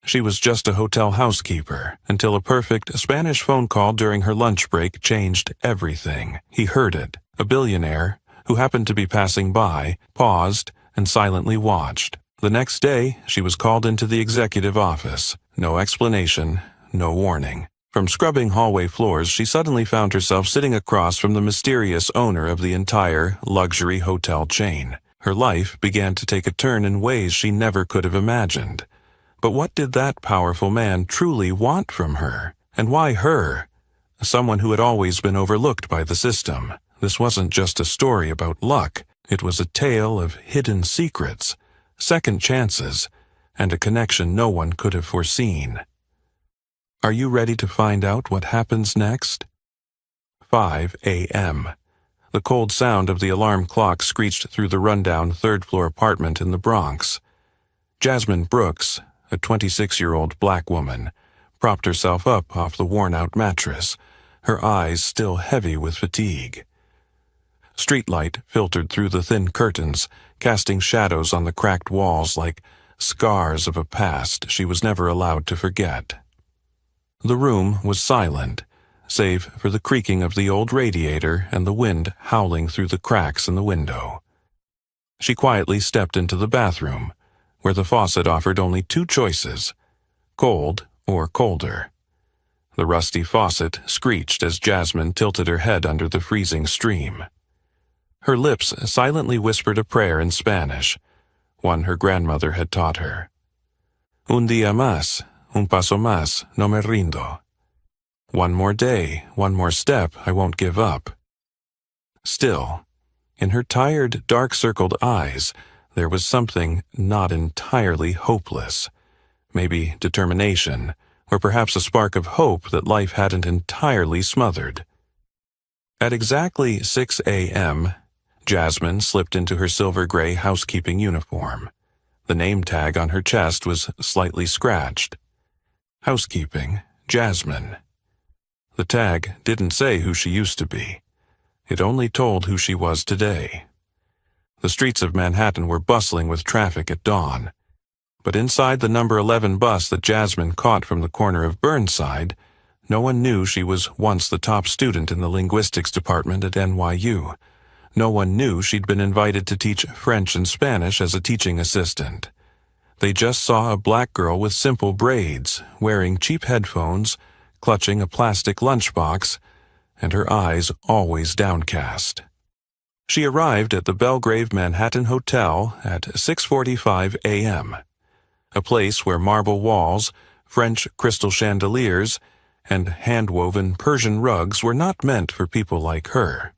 She was just a hotel housekeeper until a perfect Spanish phone call during her lunch break changed everything. He heard it. A billionaire, who happened to be passing by, paused and silently watched. The next day, she was called into the executive office. No explanation, no warning. From scrubbing hallway floors, she suddenly found herself sitting across from the mysterious owner of the entire luxury hotel chain. Her life began to take a turn in ways she never could have imagined. But what did that powerful man truly want from her? And why her? Someone who had always been overlooked by the system. This wasn't just a story about luck. It was a tale of hidden secrets, second chances, and a connection no one could have foreseen. Are you ready to find out what happens next? 5 a.m. The cold sound of the alarm clock screeched through the rundown third-floor apartment in the Bronx. Jasmine Brooks, a 26-year-old black woman, propped herself up off the worn-out mattress, her eyes still heavy with fatigue. Streetlight filtered through the thin curtains, casting shadows on the cracked walls like scars of a past she was never allowed to forget. The room was silent, save for the creaking of the old radiator and the wind howling through the cracks in the window. She quietly stepped into the bathroom, where the faucet offered only two choices, cold or colder. The rusty faucet screeched as Jasmine tilted her head under the freezing stream. Her lips silently whispered a prayer in Spanish, one her grandmother had taught her. Un día más, un paso más, no me rindo. One more day, one more step, I won't give up. Still, in her tired, dark-circled eyes, there was something not entirely hopeless. Maybe determination, or perhaps a spark of hope that life hadn't entirely smothered. At exactly 6 a.m., Jasmine slipped into her silver-gray housekeeping uniform. The name tag on her chest was slightly scratched. Housekeeping, Jasmine. The tag didn't say who she used to be. It only told who she was today. The streets of Manhattan were bustling with traffic at dawn. But inside the number 11 bus that Jasmine caught from the corner of Burnside, no one knew she was once the top student in the linguistics department at NYU. No one knew she'd been invited to teach French and Spanish as a teaching assistant. They just saw a black girl with simple braids, wearing cheap headphones, clutching a plastic lunchbox, and her eyes always downcast. She arrived at the Belgrave Manhattan Hotel at 6:45 a.m., a place where marble walls, French crystal chandeliers, and hand-woven Persian rugs were not meant for people like her.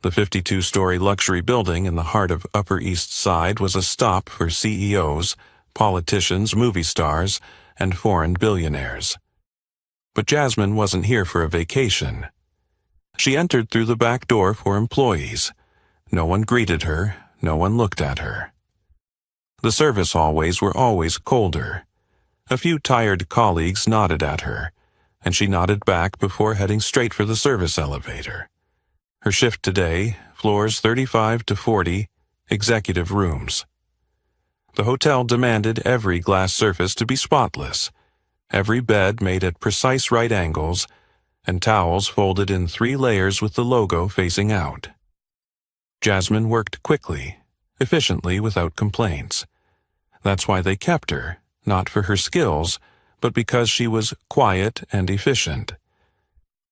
The 52-story luxury building in the heart of Upper East Side was a stop for CEOs, politicians, movie stars, and foreign billionaires. But Jasmine wasn't here for a vacation. She entered through the back door for employees. No one greeted her, no one looked at her. The service hallways were always colder. A few tired colleagues nodded at her, and she nodded back before heading straight for the service elevator. Her shift today, floors 35 to 40, executive rooms. The hotel demanded every glass surface to be spotless, every bed made at precise right angles, and towels folded in 3 layers with the logo facing out. Jasmine worked quickly, efficiently, without complaints. That's why they kept her, not for her skills, but because she was quiet and efficient.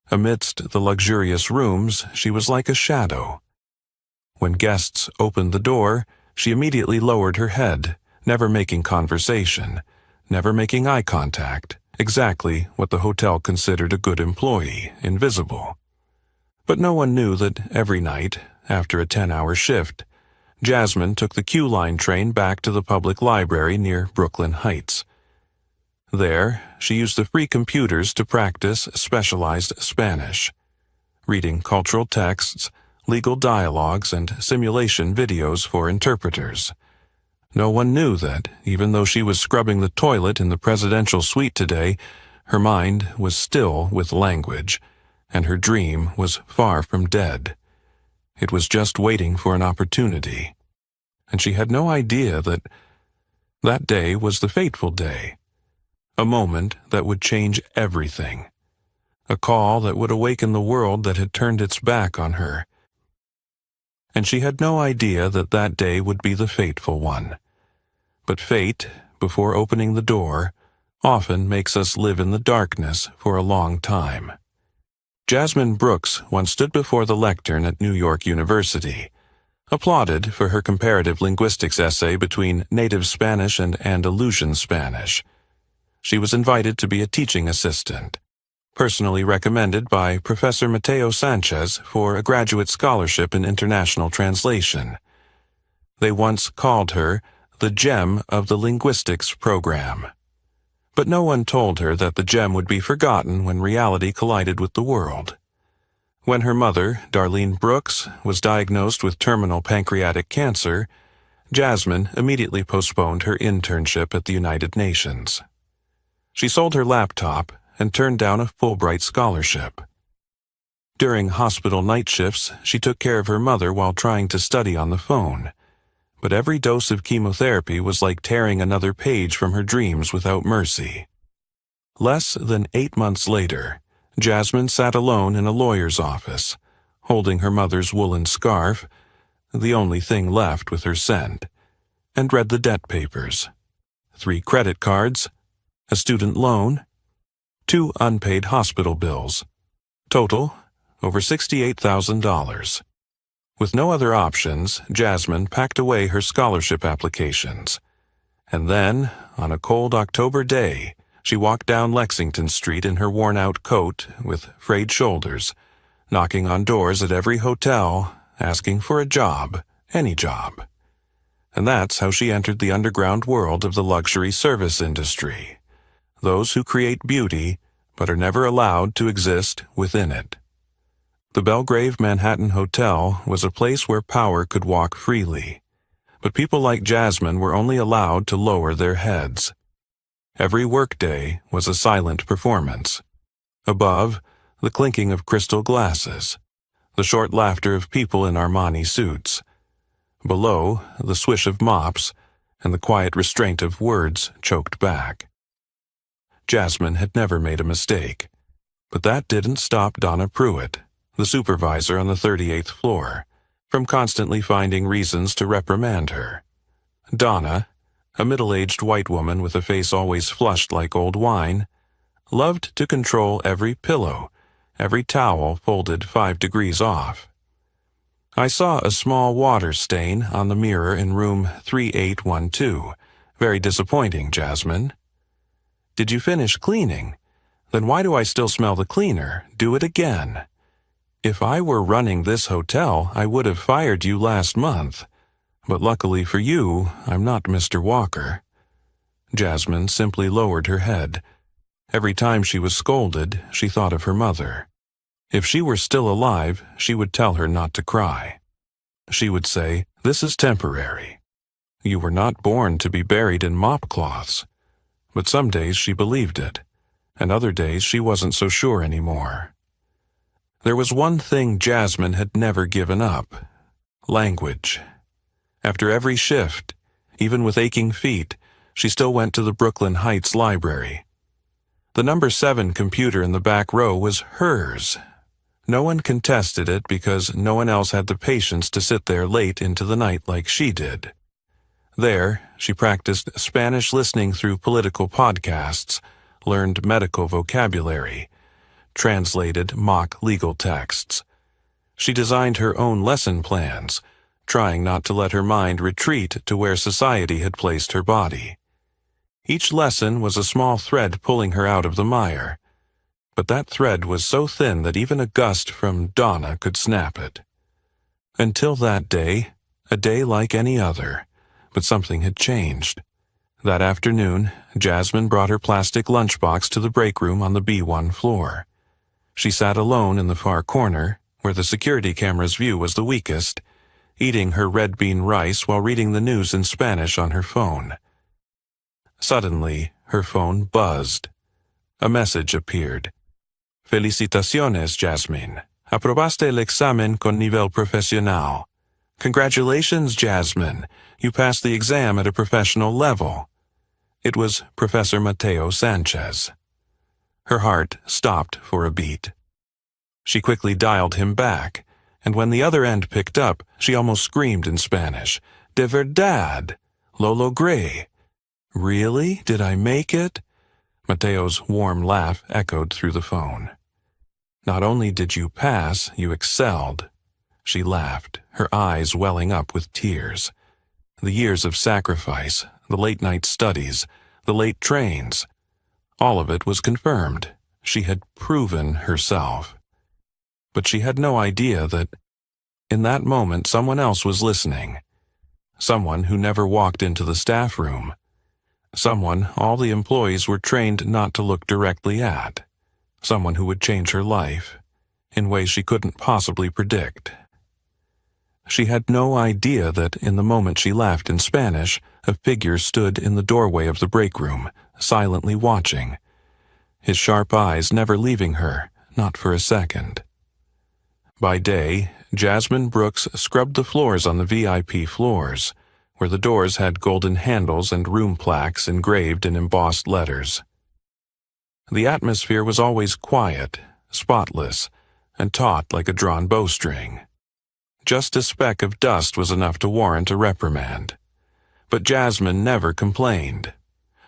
Amidst the luxurious rooms, she was like a shadow. When guests opened the door, she immediately lowered her head, never making conversation, never making eye contact, exactly what the hotel considered a good employee, invisible. But no one knew that every night, after a 10-hour shift, Jasmine took the Q Line train back to the public library near Brooklyn Heights. There, she used the free computers to practice specialized Spanish, reading cultural texts, legal dialogues, and simulation videos for interpreters. No one knew that, even though she was scrubbing the toilet in the presidential suite today, her mind was still with language, and her dream was far from dead. It was just waiting for an opportunity. And she had no idea that that day was the fateful day. A moment that would change everything. A call that would awaken the world that had turned its back on her. And she had no idea that that day would be the fateful one. But fate, before opening the door, often makes us live in the darkness for a long time. Jasmine Brooks once stood before the lectern at New York University, applauded for her comparative linguistics essay between native Spanish and Andalusian Spanish. She was invited to be a teaching assistant, personally recommended by Professor Mateo Sanchez for a graduate scholarship in international translation. They once called her the gem of the linguistics program. But no one told her that the gem would be forgotten when reality collided with the world. When her mother, Darlene Brooks, was diagnosed with terminal pancreatic cancer, Jasmine immediately postponed her internship at the United Nations. She sold her laptop and turned down a Fulbright scholarship. During hospital night shifts, she took care of her mother while trying to study on the phone. But every dose of chemotherapy was like tearing another page from her dreams without mercy. Less than 8 months later, Jasmine sat alone in a lawyer's office, holding her mother's woolen scarf, the only thing left with her scent, and read the debt papers. 3 credit cards, a student loan, 2 unpaid hospital bills. Total, over $68,000. With no other options, Jasmine packed away her scholarship applications. And then, on a cold October day, she walked down Lexington Street in her worn-out coat with frayed shoulders, knocking on doors at every hotel, asking for a job, any job. And that's how she entered the underground world of the luxury service industry. Those who create beauty, but are never allowed to exist within it. The Belgrave Manhattan Hotel was a place where power could walk freely, but people like Jasmine were only allowed to lower their heads. Every workday was a silent performance. Above, the clinking of crystal glasses, the short laughter of people in Armani suits. Below, the swish of mops and the quiet restraint of words choked back. Jasmine had never made a mistake, but that didn't stop Donna Pruitt, the supervisor on the 38th floor, from constantly finding reasons to reprimand her. Donna, a middle-aged white woman with a face always flushed like old wine, loved to control every pillow, every towel folded 5 degrees off. I saw a small water stain on the mirror in room 3812. Very disappointing, Jasmine. Did you finish cleaning? Then why do I still smell the cleaner? Do it again. If I were running this hotel, I would have fired you last month. But luckily for you, I'm not Mr. Walker. Jasmine simply lowered her head. Every time she was scolded, she thought of her mother. If she were still alive, she would tell her not to cry. She would say, "This is temporary. You were not born to be buried in mop cloths." But some days she believed it, and other days she wasn't so sure anymore. There was one thing Jasmine had never given up: language. After every shift, even with aching feet, she still went to the Brooklyn Heights Library. The number 7 computer in the back row was hers. No one contested it because no one else had the patience to sit there late into the night like she did. There, she practiced Spanish listening through political podcasts, learned medical vocabulary, translated mock legal texts. She designed her own lesson plans, trying not to let her mind retreat to where society had placed her body. Each lesson was a small thread pulling her out of the mire, but that thread was so thin that even a gust from Donna could snap it. Until that day, a day like any other, but something had changed. That afternoon, Jasmine brought her plastic lunchbox to the break room on the B1 floor. She sat alone in the far corner, where the security camera's view was the weakest, eating her red bean rice while reading the news in Spanish on her phone. Suddenly, her phone buzzed. A message appeared. "Felicitaciones, Jasmine. Aprobaste el examen con nivel profesional." Congratulations, Jasmine. You passed the exam at a professional level. It was Professor Mateo Sanchez. Her heart stopped for a beat. She quickly dialed him back, and when the other end picked up, she almost screamed in Spanish, "De verdad! Lo logré! Really? Did I make it?" Mateo's warm laugh echoed through the phone. "Not only did you pass, you excelled." She laughed, her eyes welling up with tears. The years of sacrifice, the late-night studies, the late trains, all of it was confirmed. She had proven herself. But she had no idea that, in that moment, someone else was listening. Someone who never walked into the staff room. Someone all the employees were trained not to look directly at. Someone who would change her life in ways she couldn't possibly predict. She had no idea that in the moment she laughed in Spanish, a figure stood in the doorway of the break room, silently watching, his sharp eyes never leaving her, not for a second. By day, Jasmine Brooks scrubbed the floors on the VIP floors, where the doors had golden handles and room plaques engraved in embossed letters. The atmosphere was always quiet, spotless, and taut like a drawn bowstring. Just a speck of dust was enough to warrant a reprimand. But Jasmine never complained.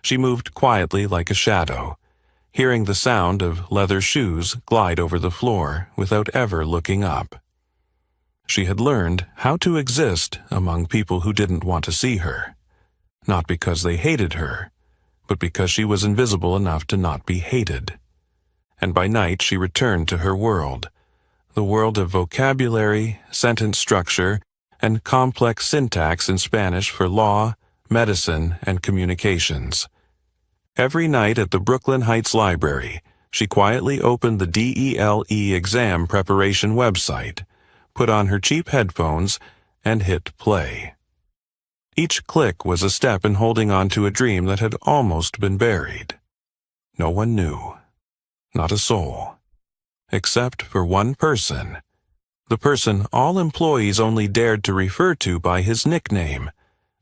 She moved quietly like a shadow, hearing the sound of leather shoes glide over the floor without ever looking up. She had learned how to exist among people who didn't want to see her, not because they hated her, but because she was invisible enough to not be hated. And by night she returned to her world, the world of vocabulary, sentence structure, and complex syntax in Spanish for law, medicine, and communications. Every night at the Brooklyn Heights Library, she quietly opened the DELE exam preparation website, put on her cheap headphones, and hit play. Each click was a step in holding on to a dream that had almost been buried. No one knew. Not a soul. Except for one person. The person all employees only dared to refer to by his nickname,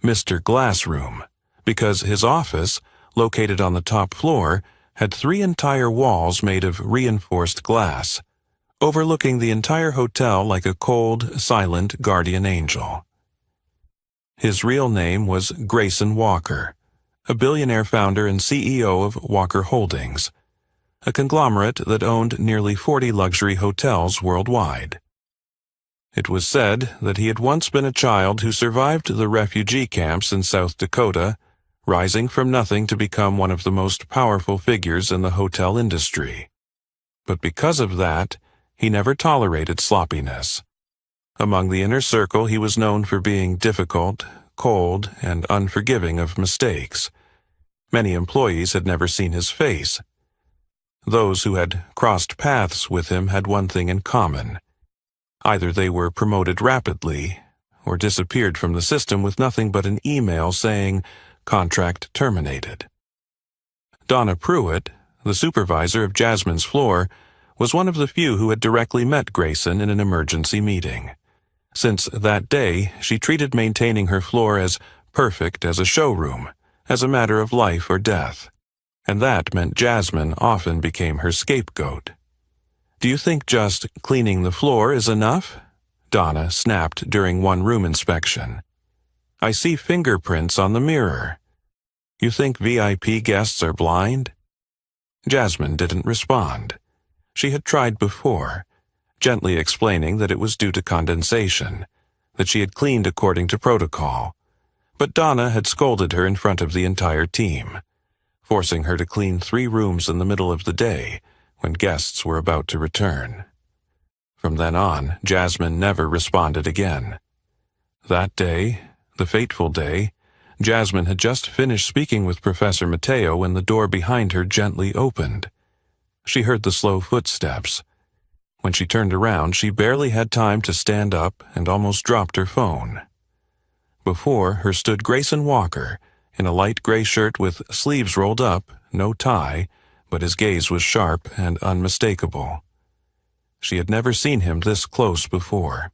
Mr. Glassroom, because his office, located on the top floor, had 3 entire walls made of reinforced glass, overlooking the entire hotel like a cold, silent guardian angel. His real name was Grayson Walker, a billionaire founder and CEO of Walker Holdings, a conglomerate that owned nearly 40 luxury hotels worldwide. It was said that he had once been a child who survived the refugee camps in South Dakota, rising from nothing to become one of the most powerful figures in the hotel industry. But because of that, he never tolerated sloppiness. Among the inner circle, he was known for being difficult, cold, and unforgiving of mistakes. Many employees had never seen his face. Those who had crossed paths with him had one thing in common. Either they were promoted rapidly, or disappeared from the system with nothing but an email saying, "Contract terminated." Donna Pruitt, the supervisor of Jasmine's floor, was one of the few who had directly met Grayson in an emergency meeting. Since that day, she treated maintaining her floor as perfect as a showroom, as a matter of life or death. And that meant Jasmine often became her scapegoat. "Do you think just cleaning the floor is enough?" Donna snapped during one room inspection. "I see fingerprints on the mirror. You think VIP guests are blind?" Jasmine didn't respond. She had tried before, gently explaining that it was due to condensation, that she had cleaned according to protocol. But Donna had scolded her in front of the entire team, forcing her to clean 3 rooms in the middle of the day when guests were about to return. From then on, Jasmine never responded again. That day, the fateful day, Jasmine had just finished speaking with Professor Mateo when the door behind her gently opened. She heard the slow footsteps. When she turned around, she barely had time to stand up and almost dropped her phone. Before her stood Grayson Walker, in a light gray shirt with sleeves rolled up, no tie, but his gaze was sharp and unmistakable. She had never seen him this close before.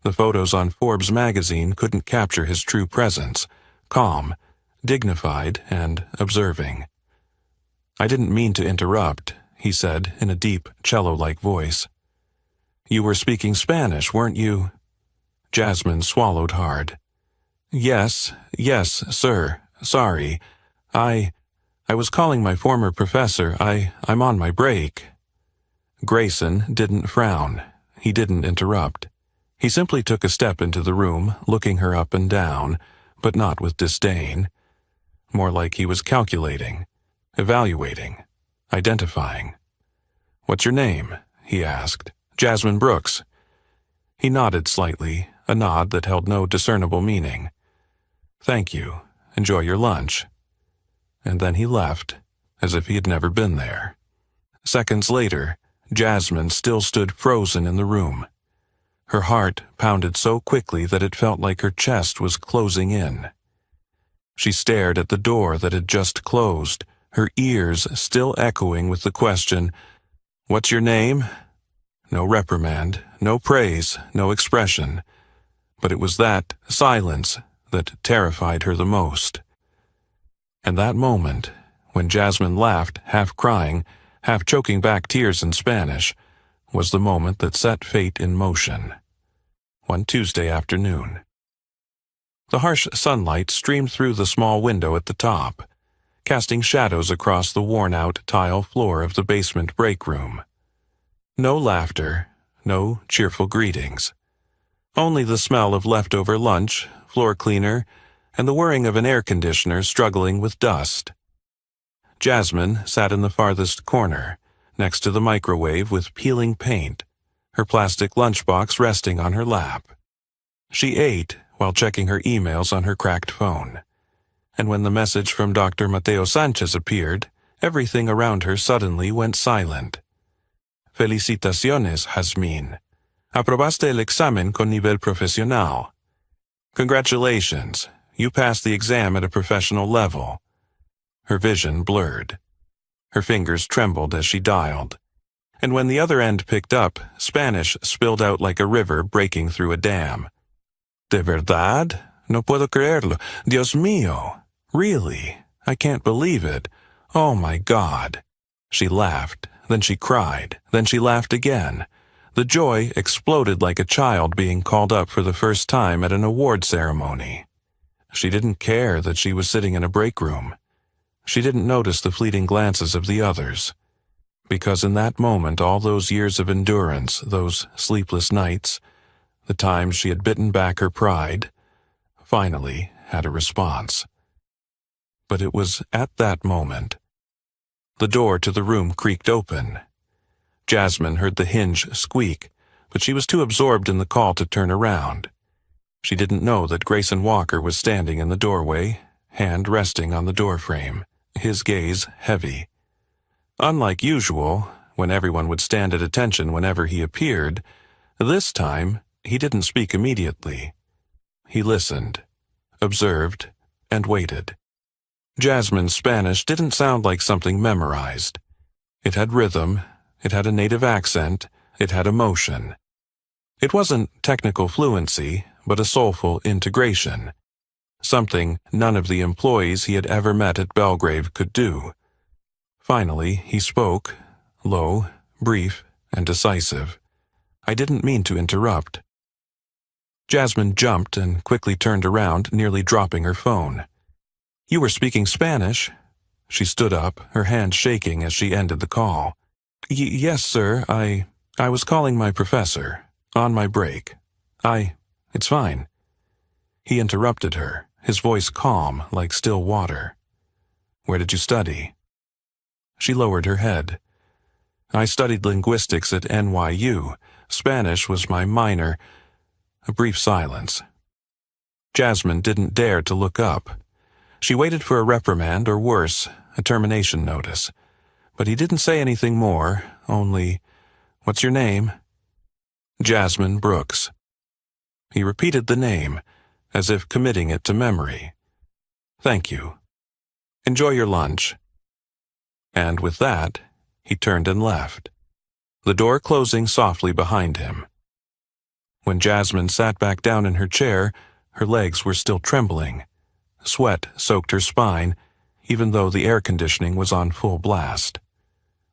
The photos on Forbes magazine couldn't capture his true presence, calm, dignified and observing. "I didn't mean to interrupt," he said in a deep, cello-like voice. "You were speaking Spanish, weren't you?" Jasmine swallowed hard. Yes, sir. Sorry. I was calling my former professor. I'm on my break." Grayson didn't frown. He didn't interrupt. He simply took a step into the room, looking her up and down, but not with disdain. More like he was calculating, evaluating, identifying. "What's your name?" he asked. "Jasmine Brooks." He nodded slightly, a nod that held no discernible meaning. "Thank you. Enjoy your lunch." And then he left, as if he had never been there. Seconds later, Jasmine still stood frozen in the room. Her heart pounded so quickly that it felt like her chest was closing in. She stared at the door that had just closed, her ears still echoing with the question, "What's your name?" No reprimand, no praise, no expression. But it was that silence that terrified her the most. And that moment, when Jasmine laughed, half crying, half choking back tears in Spanish, was the moment that set fate in motion. One Tuesday afternoon. The harsh sunlight streamed through the small window at the top, casting shadows across the worn-out tile floor of the basement break room. No laughter, no cheerful greetings. Only the smell of leftover lunch, floor cleaner, and the whirring of an air conditioner struggling with dust. Jasmine sat in the farthest corner, next to the microwave with peeling paint, her plastic lunchbox resting on her lap. She ate while checking her emails on her cracked phone. And when the message from Dr. Mateo Sanchez appeared, everything around her suddenly went silent. "Felicitaciones, Jazmín. Aprobaste el examen con nivel profesional. Congratulations, you passed the exam at a professional level." Her vision blurred. Her fingers trembled as she dialed. And when the other end picked up, Spanish spilled out like a river breaking through a dam. "De verdad? No puedo creerlo. Dios mío. Really? I can't believe it. Oh my God." She laughed, then she cried, then she laughed again. The joy exploded like a child being called up for the first time at an award ceremony. She didn't care that she was sitting in a break room. She didn't notice the fleeting glances of the others. Because in that moment all those years of endurance, those sleepless nights, the times she had bitten back her pride, finally had a response. But it was at that moment. The door to the room creaked open. Jasmine heard the hinge squeak, but she was too absorbed in the call to turn around. She didn't know that Grayson Walker was standing in the doorway, hand resting on the doorframe, his gaze heavy. Unlike usual, when everyone would stand at attention whenever he appeared, this time he didn't speak immediately. He listened, observed, and waited. Jasmine's Spanish didn't sound like something memorized. It had rhythm, it had a native accent, it had emotion. It wasn't technical fluency, but a soulful integration. Something none of the employees he had ever met at Belgrave could do. Finally, he spoke, low, brief, and decisive. "I didn't mean to interrupt." Jasmine jumped and quickly turned around, nearly dropping her phone. "You were speaking Spanish?" She stood up, her hand shaking as she ended the call. Yes, sir, I was calling my professor, on my break. It's fine." He interrupted her, his voice calm like still water. "Where did you study?" She lowered her head. "I studied linguistics at NYU. Spanish was my minor." A brief silence. Jasmine didn't dare to look up. She waited for a reprimand or worse, a termination notice. But he didn't say anything more, only, "What's your name?" "Jasmine Brooks." He repeated the name, as if committing it to memory. "Thank you. Enjoy your lunch." And with that, he turned and left, the door closing softly behind him. When Jasmine sat back down in her chair, her legs were still trembling, Sweat soaked her spine, even though the air conditioning was on full blast.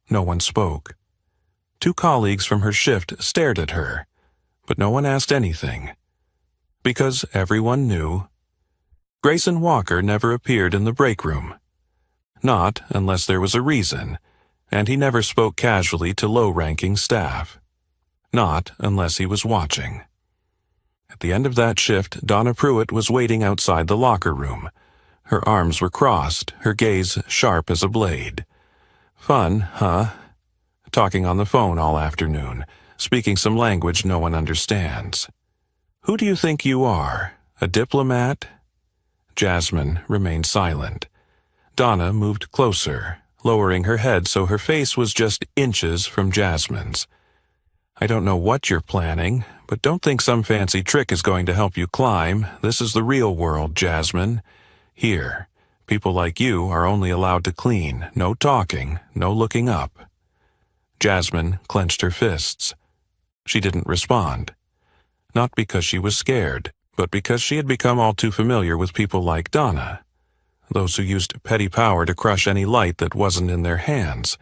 No one spoke. 2 colleagues from her shift stared at her, but no one asked anything. Because everyone knew. Grayson Walker never appeared in the break room. Not unless there was a reason, and he never spoke casually to low-ranking staff. Not unless he was watching. At the end of that shift, Donna Pruitt was waiting outside the locker room. Her arms were crossed, her gaze sharp as a blade. Fun, huh? Talking on the phone all afternoon, speaking some language no one understands. Who do you think you are? A diplomat? Jasmine remained silent. Donna moved closer, lowering her head so her face was just inches from Jasmine's. I don't know what you're planning, but don't think some fancy trick is going to help you climb. This is the real world, Jasmine. Here, people like you are only allowed to clean, no talking, no looking up. Jasmine clenched her fists. She didn't respond. Not because she was scared, but because she had become all too familiar with people like Donna, those who used petty power to crush any light that wasn't in their hands.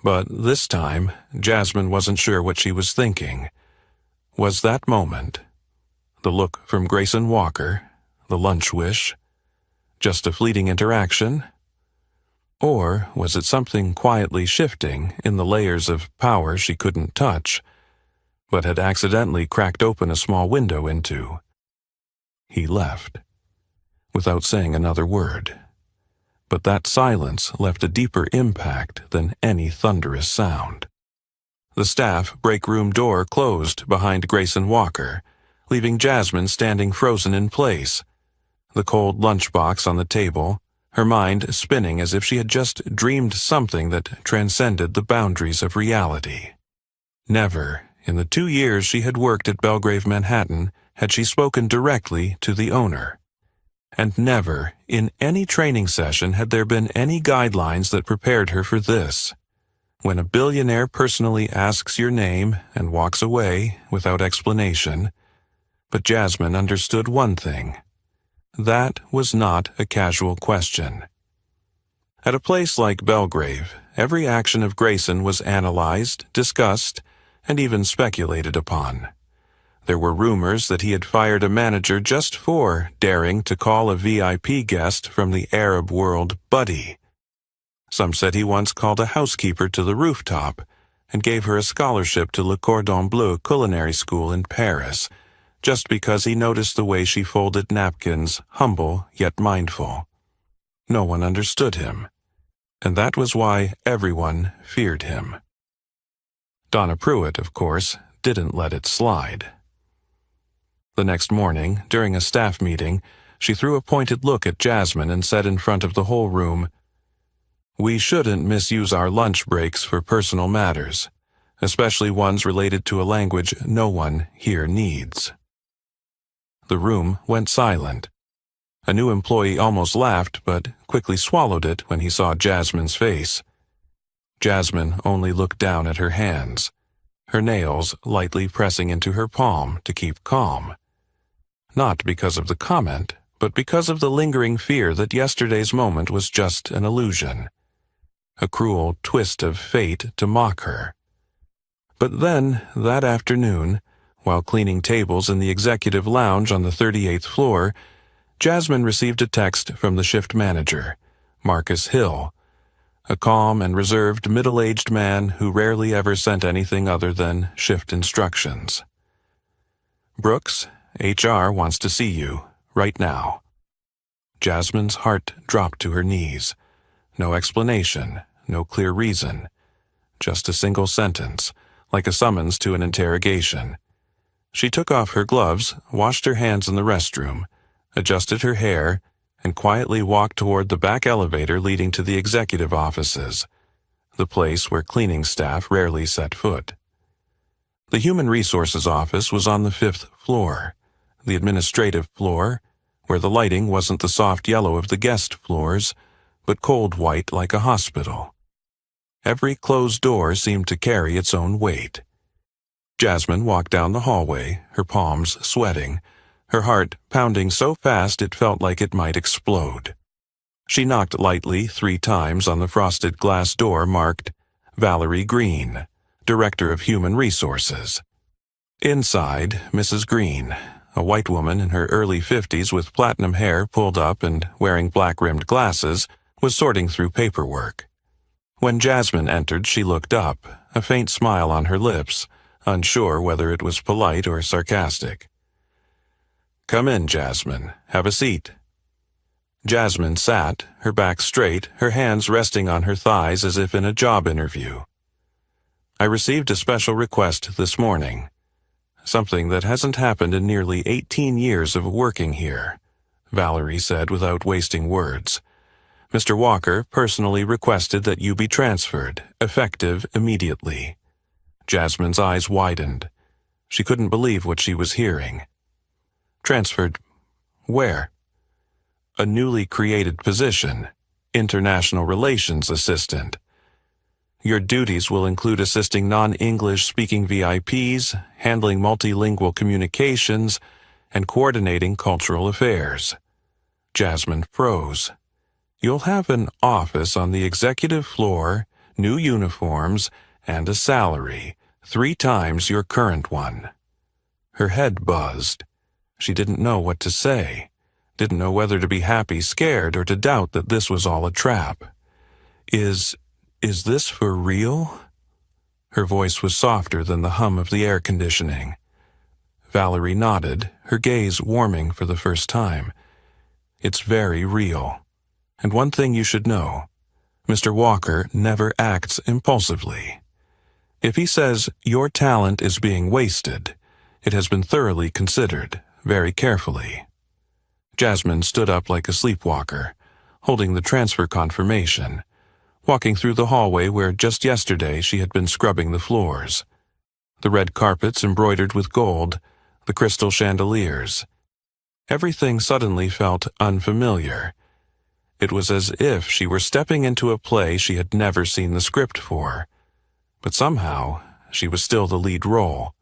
But this time, Jasmine wasn't sure what she was thinking. Was that moment, the look from Grayson Walker, the lunch wish, just a fleeting interaction? Or was it something quietly shifting in the layers of power she couldn't touch, but had accidentally cracked open a small window into? He left, without saying another word. But that silence left a deeper impact than any thunderous sound. The staff break room door closed behind Grayson Walker, leaving Jasmine standing frozen in place. The cold lunchbox on the table, her mind spinning as if she had just dreamed something that transcended the boundaries of reality. Never, in the 2 years she had worked at Belgrave Manhattan, had she spoken directly to the owner. And never, in any training session, had there been any guidelines that prepared her for this. When a billionaire personally asks your name and walks away without explanation. But Jasmine understood one thing. That was not a casual question. At a place like Belgrave, every action of Grayson was analyzed, discussed, and even speculated upon. There were rumors that he had fired a manager just for daring to call a VIP guest from the Arab world buddy. Some said he once called a housekeeper to the rooftop and gave her a scholarship to Le Cordon Bleu Culinary School in Paris, just because he noticed the way she folded napkins, humble yet mindful. No one understood him, and that was why everyone feared him. Donna Pruitt, of course, didn't let it slide. The next morning, during a staff meeting, she threw a pointed look at Jasmine and said in front of the whole room, "We shouldn't misuse our lunch breaks for personal matters, especially ones related to a language no one here needs." The room went silent. A new employee almost laughed, but quickly swallowed it when he saw Jasmine's face. Jasmine only looked down at her hands, her nails lightly pressing into her palm to keep calm. Not because of the comment, but because of the lingering fear that yesterday's moment was just an illusion. A cruel twist of fate to mock her. But then, that afternoon, while cleaning tables in the executive lounge on the 38th floor, Jasmine received a text from the shift manager, Marcus Hill, a calm and reserved middle-aged man who rarely ever sent anything other than shift instructions. "Brooks, HR wants to see you, right now." Jasmine's heart dropped to her knees. No explanation, no clear reason. Just a single sentence, like a summons to an interrogation. She took off her gloves, washed her hands in the restroom, adjusted her hair, and quietly walked toward the back elevator leading to the executive offices, the place where cleaning staff rarely set foot. The Human Resources office was on the 5th floor, the administrative floor, where the lighting wasn't the soft yellow of the guest floors, but cold white like a hospital. Every closed door seemed to carry its own weight. Jasmine walked down the hallway, her palms sweating, her heart pounding so fast it felt like it might explode. She knocked lightly 3 times on the frosted glass door marked Valerie Green, Director of Human Resources. Inside, Mrs. Green, a white woman in her early 50s with platinum hair pulled up and wearing black-rimmed glasses, was sorting through paperwork. When Jasmine entered, she looked up, a faint smile on her lips, unsure whether it was polite or sarcastic. "Come in, Jasmine. Have a seat." Jasmine sat, her back straight, her hands resting on her thighs as if in a job interview. "I received a special request this morning. Something that hasn't happened in nearly 18 years of working here," Valerie said without wasting words. "Mr. Walker personally requested that you be transferred, effective immediately." Jasmine's eyes widened. She couldn't believe what she was hearing. "Transferred where?" "A newly created position, International Relations Assistant. Your duties will include assisting non-English speaking VIPs, handling multilingual communications, and coordinating cultural affairs." Jasmine froze. "You'll have an office on the executive floor, new uniforms, and a salary, 3 times your current one." Her head buzzed. She didn't know what to say, didn't know whether to be happy, scared, or to doubt that this was all a trap. Is this for real?" Her voice was softer than the hum of the air conditioning. Valerie nodded, her gaze warming for the first time. "It's very real. And one thing you should know, Mr. Walker never acts impulsively. If he says your talent is being wasted, it has been thoroughly considered, very carefully." Jasmine stood up like a sleepwalker, holding the transfer confirmation, walking through the hallway where just yesterday she had been scrubbing the floors. The red carpets embroidered with gold, the crystal chandeliers. Everything suddenly felt unfamiliar. It was as if she were stepping into a play she had never seen the script for. But somehow, she was still the lead role.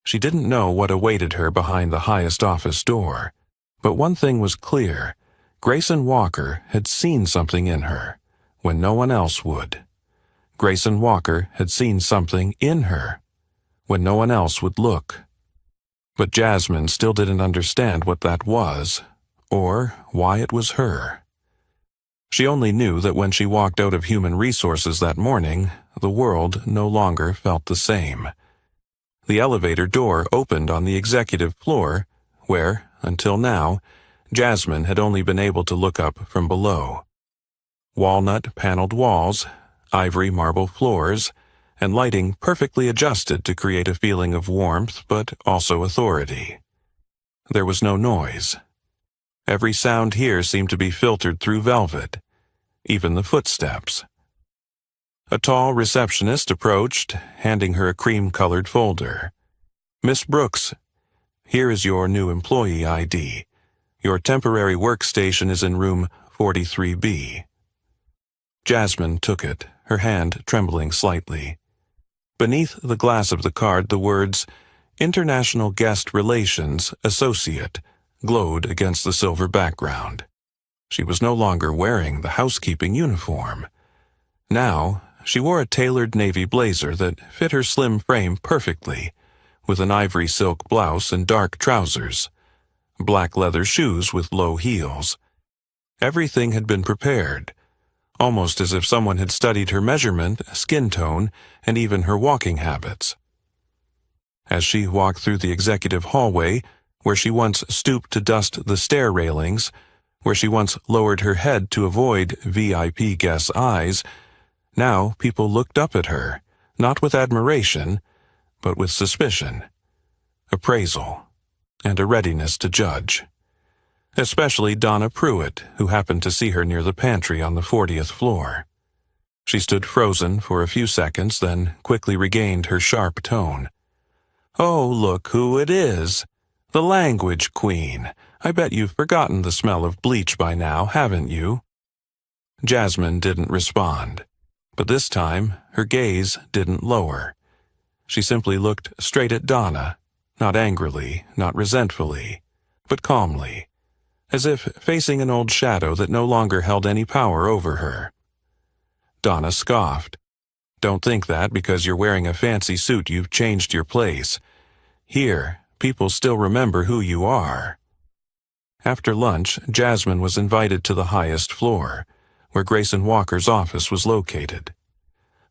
She didn't know what awaited her behind the highest office door, but one thing was clear: Grayson Walker had seen something in her, when no one else would. Grayson Walker had seen something in her, when no one else would look. But Jasmine still didn't understand what that was, or why it was her. She only knew that when she walked out of Human Resources that morning, the world no longer felt the same. The elevator door opened on the executive floor, where, until now, Jasmine had only been able to look up from below. Walnut-paneled walls, ivory marble floors, and lighting perfectly adjusted to create a feeling of warmth but also authority. There was no noise. Every sound here seemed to be filtered through velvet, even the footsteps. A tall receptionist approached, handing her a cream-colored folder. "Miss Brooks, here is your new employee ID. Your temporary workstation is in room 43B. Jasmine took it, her hand trembling slightly. Beneath the glass of the card, the words, "International Guest Relations Associate," glowed against the silver background. She was no longer wearing the housekeeping uniform. Now, she wore a tailored navy blazer that fit her slim frame perfectly, with an ivory silk blouse and dark trousers, black leather shoes with low heels. Everything had been prepared, almost as if someone had studied her measurement, skin tone, and even her walking habits. As she walked through the executive hallway, where she once stooped to dust the stair railings, where she once lowered her head to avoid VIP guests' eyes, now people looked up at her, not with admiration, but with suspicion, appraisal, and a readiness to judge. Especially Donna Pruitt, who happened to see her near the pantry on the 40th floor. She stood frozen for a few seconds, then quickly regained her sharp tone. "Oh, look who it is! The language queen! I bet you've forgotten the smell of bleach by now, haven't you?" Jasmine didn't respond, but this time her gaze didn't lower. She simply looked straight at Donna, not angrily, not resentfully, but calmly, as if facing an old shadow that no longer held any power over her. Donna scoffed. "Don't think that because you're wearing a fancy suit you've changed your place. Here, people still remember who you are." After lunch, Jasmine was invited to the highest floor, where Grayson Walker's office was located.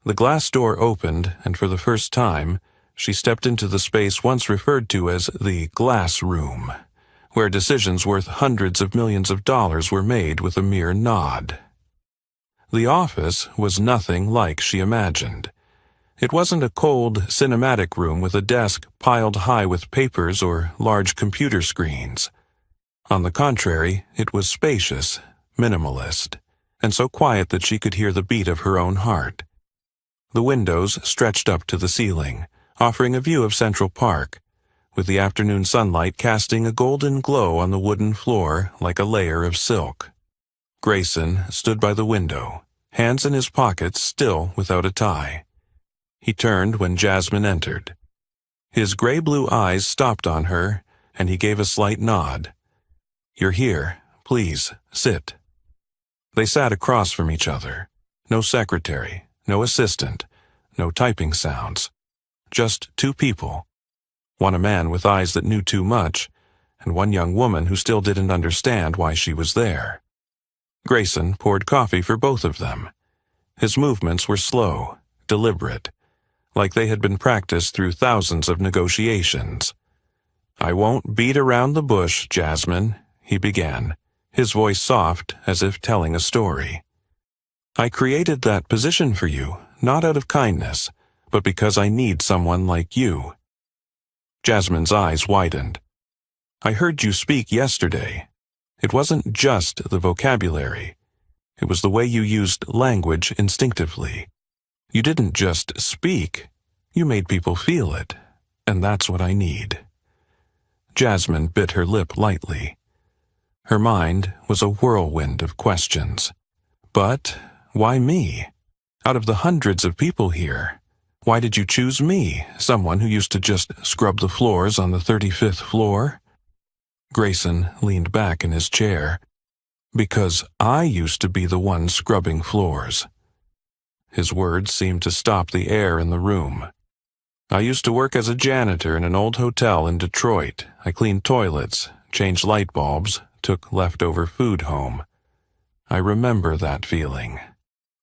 The glass door opened, and for the first time, she stepped into the space once referred to as the glass room, where decisions worth hundreds of millions of dollars were made with a mere nod. The office was nothing like she imagined. It wasn't a cold, cinematic room with a desk piled high with papers or large computer screens. On the contrary, it was spacious, minimalist, and so quiet that she could hear the beat of her own heart. The windows stretched up to the ceiling, offering a view of Central Park, with the afternoon sunlight casting a golden glow on the wooden floor like a layer of silk. Grayson stood by the window, hands in his pockets, still without a tie. He turned when Jasmine entered. His gray-blue eyes stopped on her, and he gave a slight nod. "You're here. Please, sit." They sat across from each other. No secretary, no assistant, no typing sounds. Just two people. One a man with eyes that knew too much, and one young woman who still didn't understand why she was there. Grayson poured coffee for both of them. His movements were slow, deliberate, like they had been practiced through thousands of negotiations. "I won't beat around the bush, Jasmine," he began, his voice soft as if telling a story. "I created that position for you, not out of kindness, but because I need someone like you." Jasmine's eyes widened. "I heard you speak yesterday. It wasn't just the vocabulary. It was the way you used language instinctively. You didn't just speak, you made people feel it, and that's what I need." Jasmine bit her lip lightly. Her mind was a whirlwind of questions. But why me? Out of the hundreds of people here, why did you choose me, someone who used to just scrub the floors on the 35th floor? Grayson leaned back in his chair. "Because I used to be the one scrubbing floors." His words seemed to stop the air in the room. "I used to work as a janitor in an old hotel in Detroit. I cleaned toilets, changed light bulbs, took leftover food home. I remember that feeling.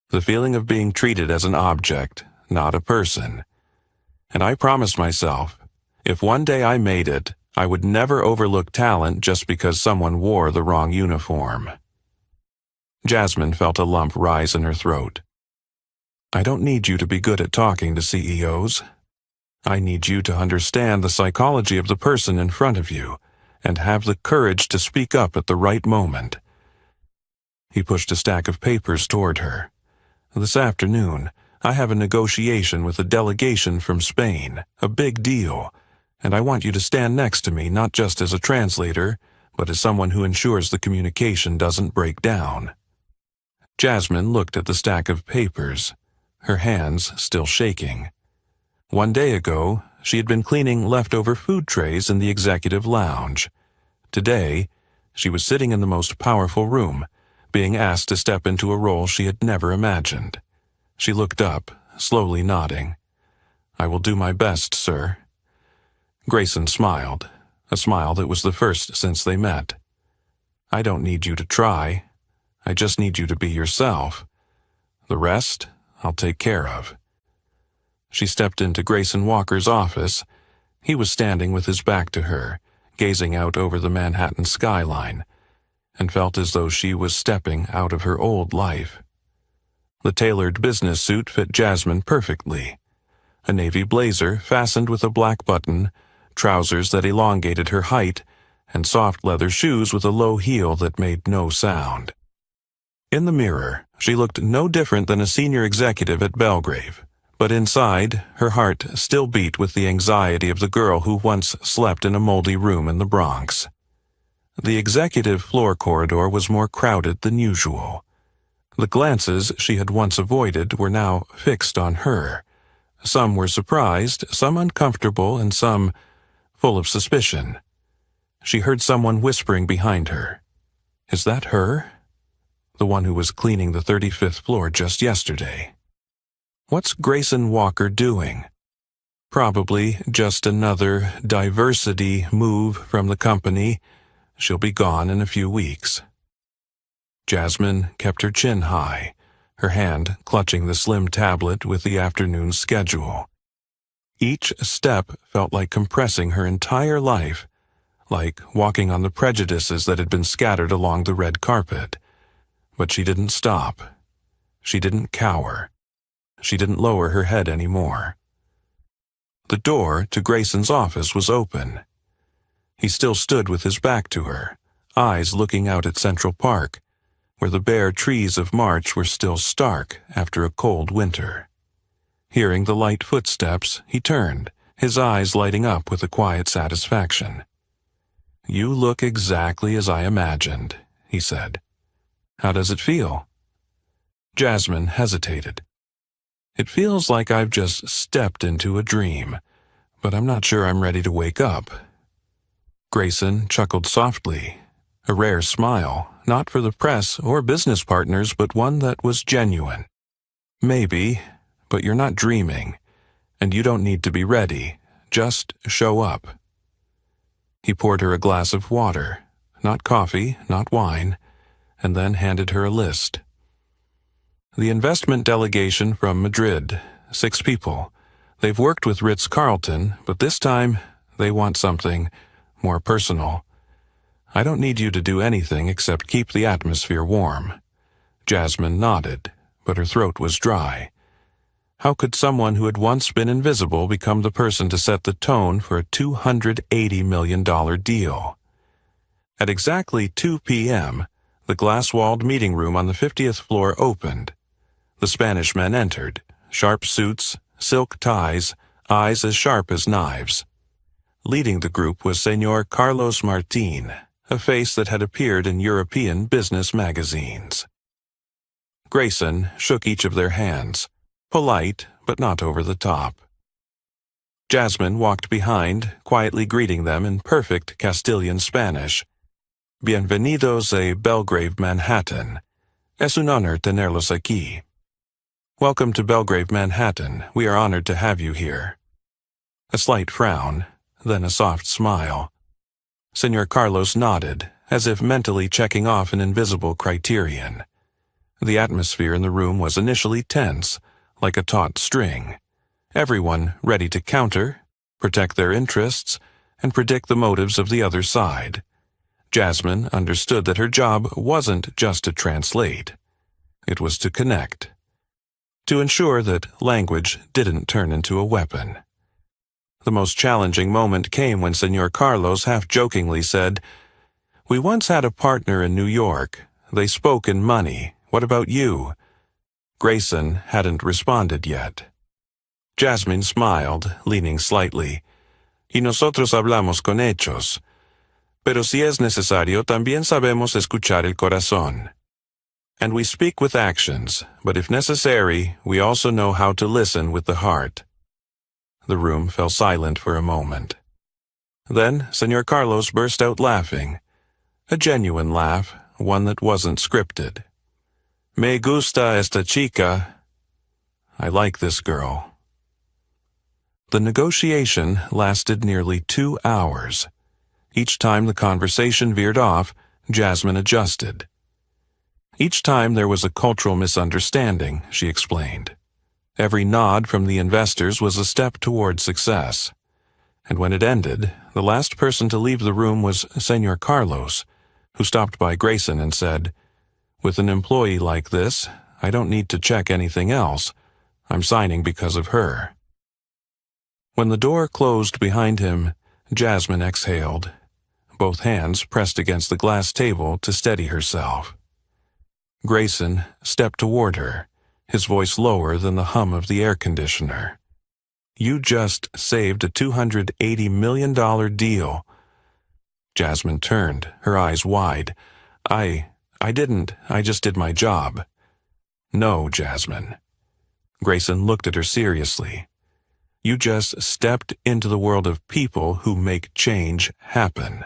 The feeling of being treated as an object, not a person. And I promised myself, if one day I made it, I would never overlook talent just because someone wore the wrong uniform." Jasmine felt a lump rise in her throat. "I don't need you to be good at talking to CEOs. I need you to understand the psychology of the person in front of you and have the courage to speak up at the right moment." He pushed a stack of papers toward her. "This afternoon, I have a negotiation with a delegation from Spain, a big deal, and I want you to stand next to me not just as a translator, but as someone who ensures the communication doesn't break down." Jasmine looked at the stack of papers, her hands still shaking. One day ago, she had been cleaning leftover food trays in the executive lounge. Today, she was sitting in the most powerful room, being asked to step into a role she had never imagined. She looked up, slowly nodding. "I will do my best, sir." Grayson smiled, a smile that was the first since they met. "I don't need you to try. I just need you to be yourself. The rest, I'll take care of." She stepped into Grayson Walker's office. He was standing with his back to her, gazing out over the Manhattan skyline, and felt as though she was stepping out of her old life. The tailored business suit fit Jasmine perfectly. A navy blazer fastened with a black button, trousers that elongated her height, and soft leather shoes with a low heel that made no sound. In the mirror, she looked no different than a senior executive at Belgrave, but inside, her heart still beat with the anxiety of the girl who once slept in a moldy room in the Bronx. The executive floor corridor was more crowded than usual. The glances she had once avoided were now fixed on her. Some were surprised, some uncomfortable, and some full of suspicion. she heard someone whispering behind her. Is that her? The one who was cleaning the 35th floor just yesterday. What's Grayson Walker doing? Probably just another diversity move from the company. She'll be gone in a few weeks. Jasmine kept her chin high, her hand clutching the slim tablet with the afternoon schedule. Each step felt like compressing her entire life, like walking on the prejudices that had been scattered along the red carpet. But she didn't stop. She didn't cower. She didn't lower her head anymore. The door to Grayson's office was open. He still stood with his back to her, eyes looking out at Central Park, where the bare trees of March were still stark after a cold winter. Hearing the light footsteps, he turned, his eyes lighting up with a quiet satisfaction. "You look exactly as I imagined," he said. "How does it feel?" Jasmine hesitated. "It feels like I've just stepped into a dream, but I'm not sure I'm ready to wake up." Grayson chuckled softly, a rare smile, not for the press or business partners, but one that was genuine. "Maybe, but you're not dreaming, and you don't need to be ready. Just show up." He poured her a glass of water, not coffee, not wine, and then handed her a list. "The investment delegation from Madrid, 6 people. They've worked with Ritz-Carlton, but this time they want something more personal. I don't need you to do anything except keep the atmosphere warm." Jasmine nodded, but her throat was dry. How could someone who had once been invisible become the person to set the tone for a $280 million deal? At exactly 2 p.m., the glass-walled meeting room on the 50th floor opened. The Spanish men entered, sharp suits, silk ties, eyes as sharp as knives. Leading the group was Señor Carlos Martín, a face that had appeared in European business magazines. Grayson shook each of their hands, polite but not over the top. Jasmine walked behind, quietly greeting them in perfect Castilian Spanish. "Bienvenidos a Belgrave, Manhattan. Es un honor tenerlos aquí." "Welcome to Belgrave, Manhattan. We are honored to have you here." A slight frown, then a soft smile. Señor Carlos nodded, as if mentally checking off an invisible criterion. The atmosphere in the room was initially tense, like a taut string. Everyone ready to counter, protect their interests, and predict the motives of the other side. Jasmine understood that her job wasn't just to translate. It was to connect. To ensure that language didn't turn into a weapon. The most challenging moment came when Señor Carlos half-jokingly said, "We once had a partner in New York. They spoke in money. What about you?" Grayson hadn't responded yet. Jasmine smiled, leaning slightly. "Y nosotros hablamos con hechos. Pero si es necesario, también sabemos escuchar el corazón. And we speak with actions, but if necessary, we also know how to listen with the heart." The room fell silent for a moment. Then Señor Carlos burst out laughing. A genuine laugh, one that wasn't scripted. "Me gusta esta chica. I like this girl." The negotiation lasted nearly 2 hours. Each time the conversation veered off, Jasmine adjusted. Each time there was a cultural misunderstanding, she explained. Every nod from the investors was a step toward success. And when it ended, the last person to leave the room was Señor Carlos, who stopped by Grayson and said, "With an employee like this, I don't need to check anything else. I'm signing because of her." When the door closed behind him, Jasmine exhaled, both hands pressed against the glass table to steady herself. Grayson stepped toward her, his voice lower than the hum of the air conditioner. "You just saved a $280 million deal." Jasmine turned, her eyes wide. I didn't. I just did my job." "No, Jasmine." Grayson looked at her seriously. "You just stepped into the world of people who make change happen."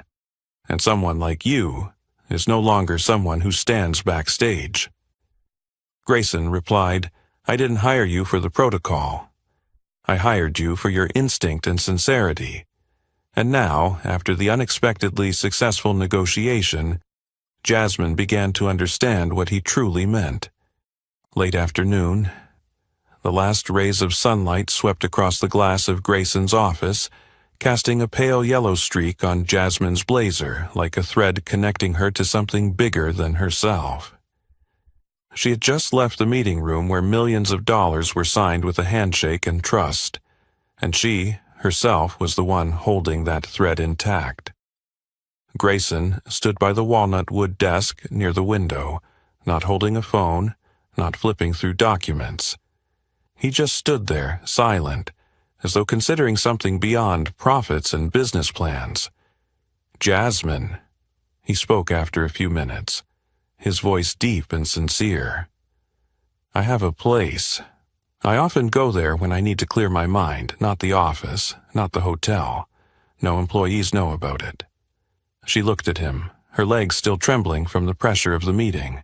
And someone like you is no longer someone who stands backstage. Grayson replied, I didn't hire you for the protocol. I hired you for your instinct and sincerity. And now, after the unexpectedly successful negotiation, Jasmine began to understand what he truly meant. Late afternoon, the last rays of sunlight swept across the glass of Grayson's office, casting a pale yellow streak on Jasmine's blazer like a thread connecting her to something bigger than herself. She had just left the meeting room where millions of dollars were signed with a handshake and trust, and she, herself, was the one holding that thread intact. Grayson stood by the walnut wood desk near the window, not holding a phone, not flipping through documents. He just stood there, silent, as though considering something beyond profits and business plans. Jasmine, he spoke after a few minutes, his voice deep and sincere. I have a place. I often go there when I need to clear my mind, not the office, not the hotel. No employees know about it. She looked at him, her legs still trembling from the pressure of the meeting.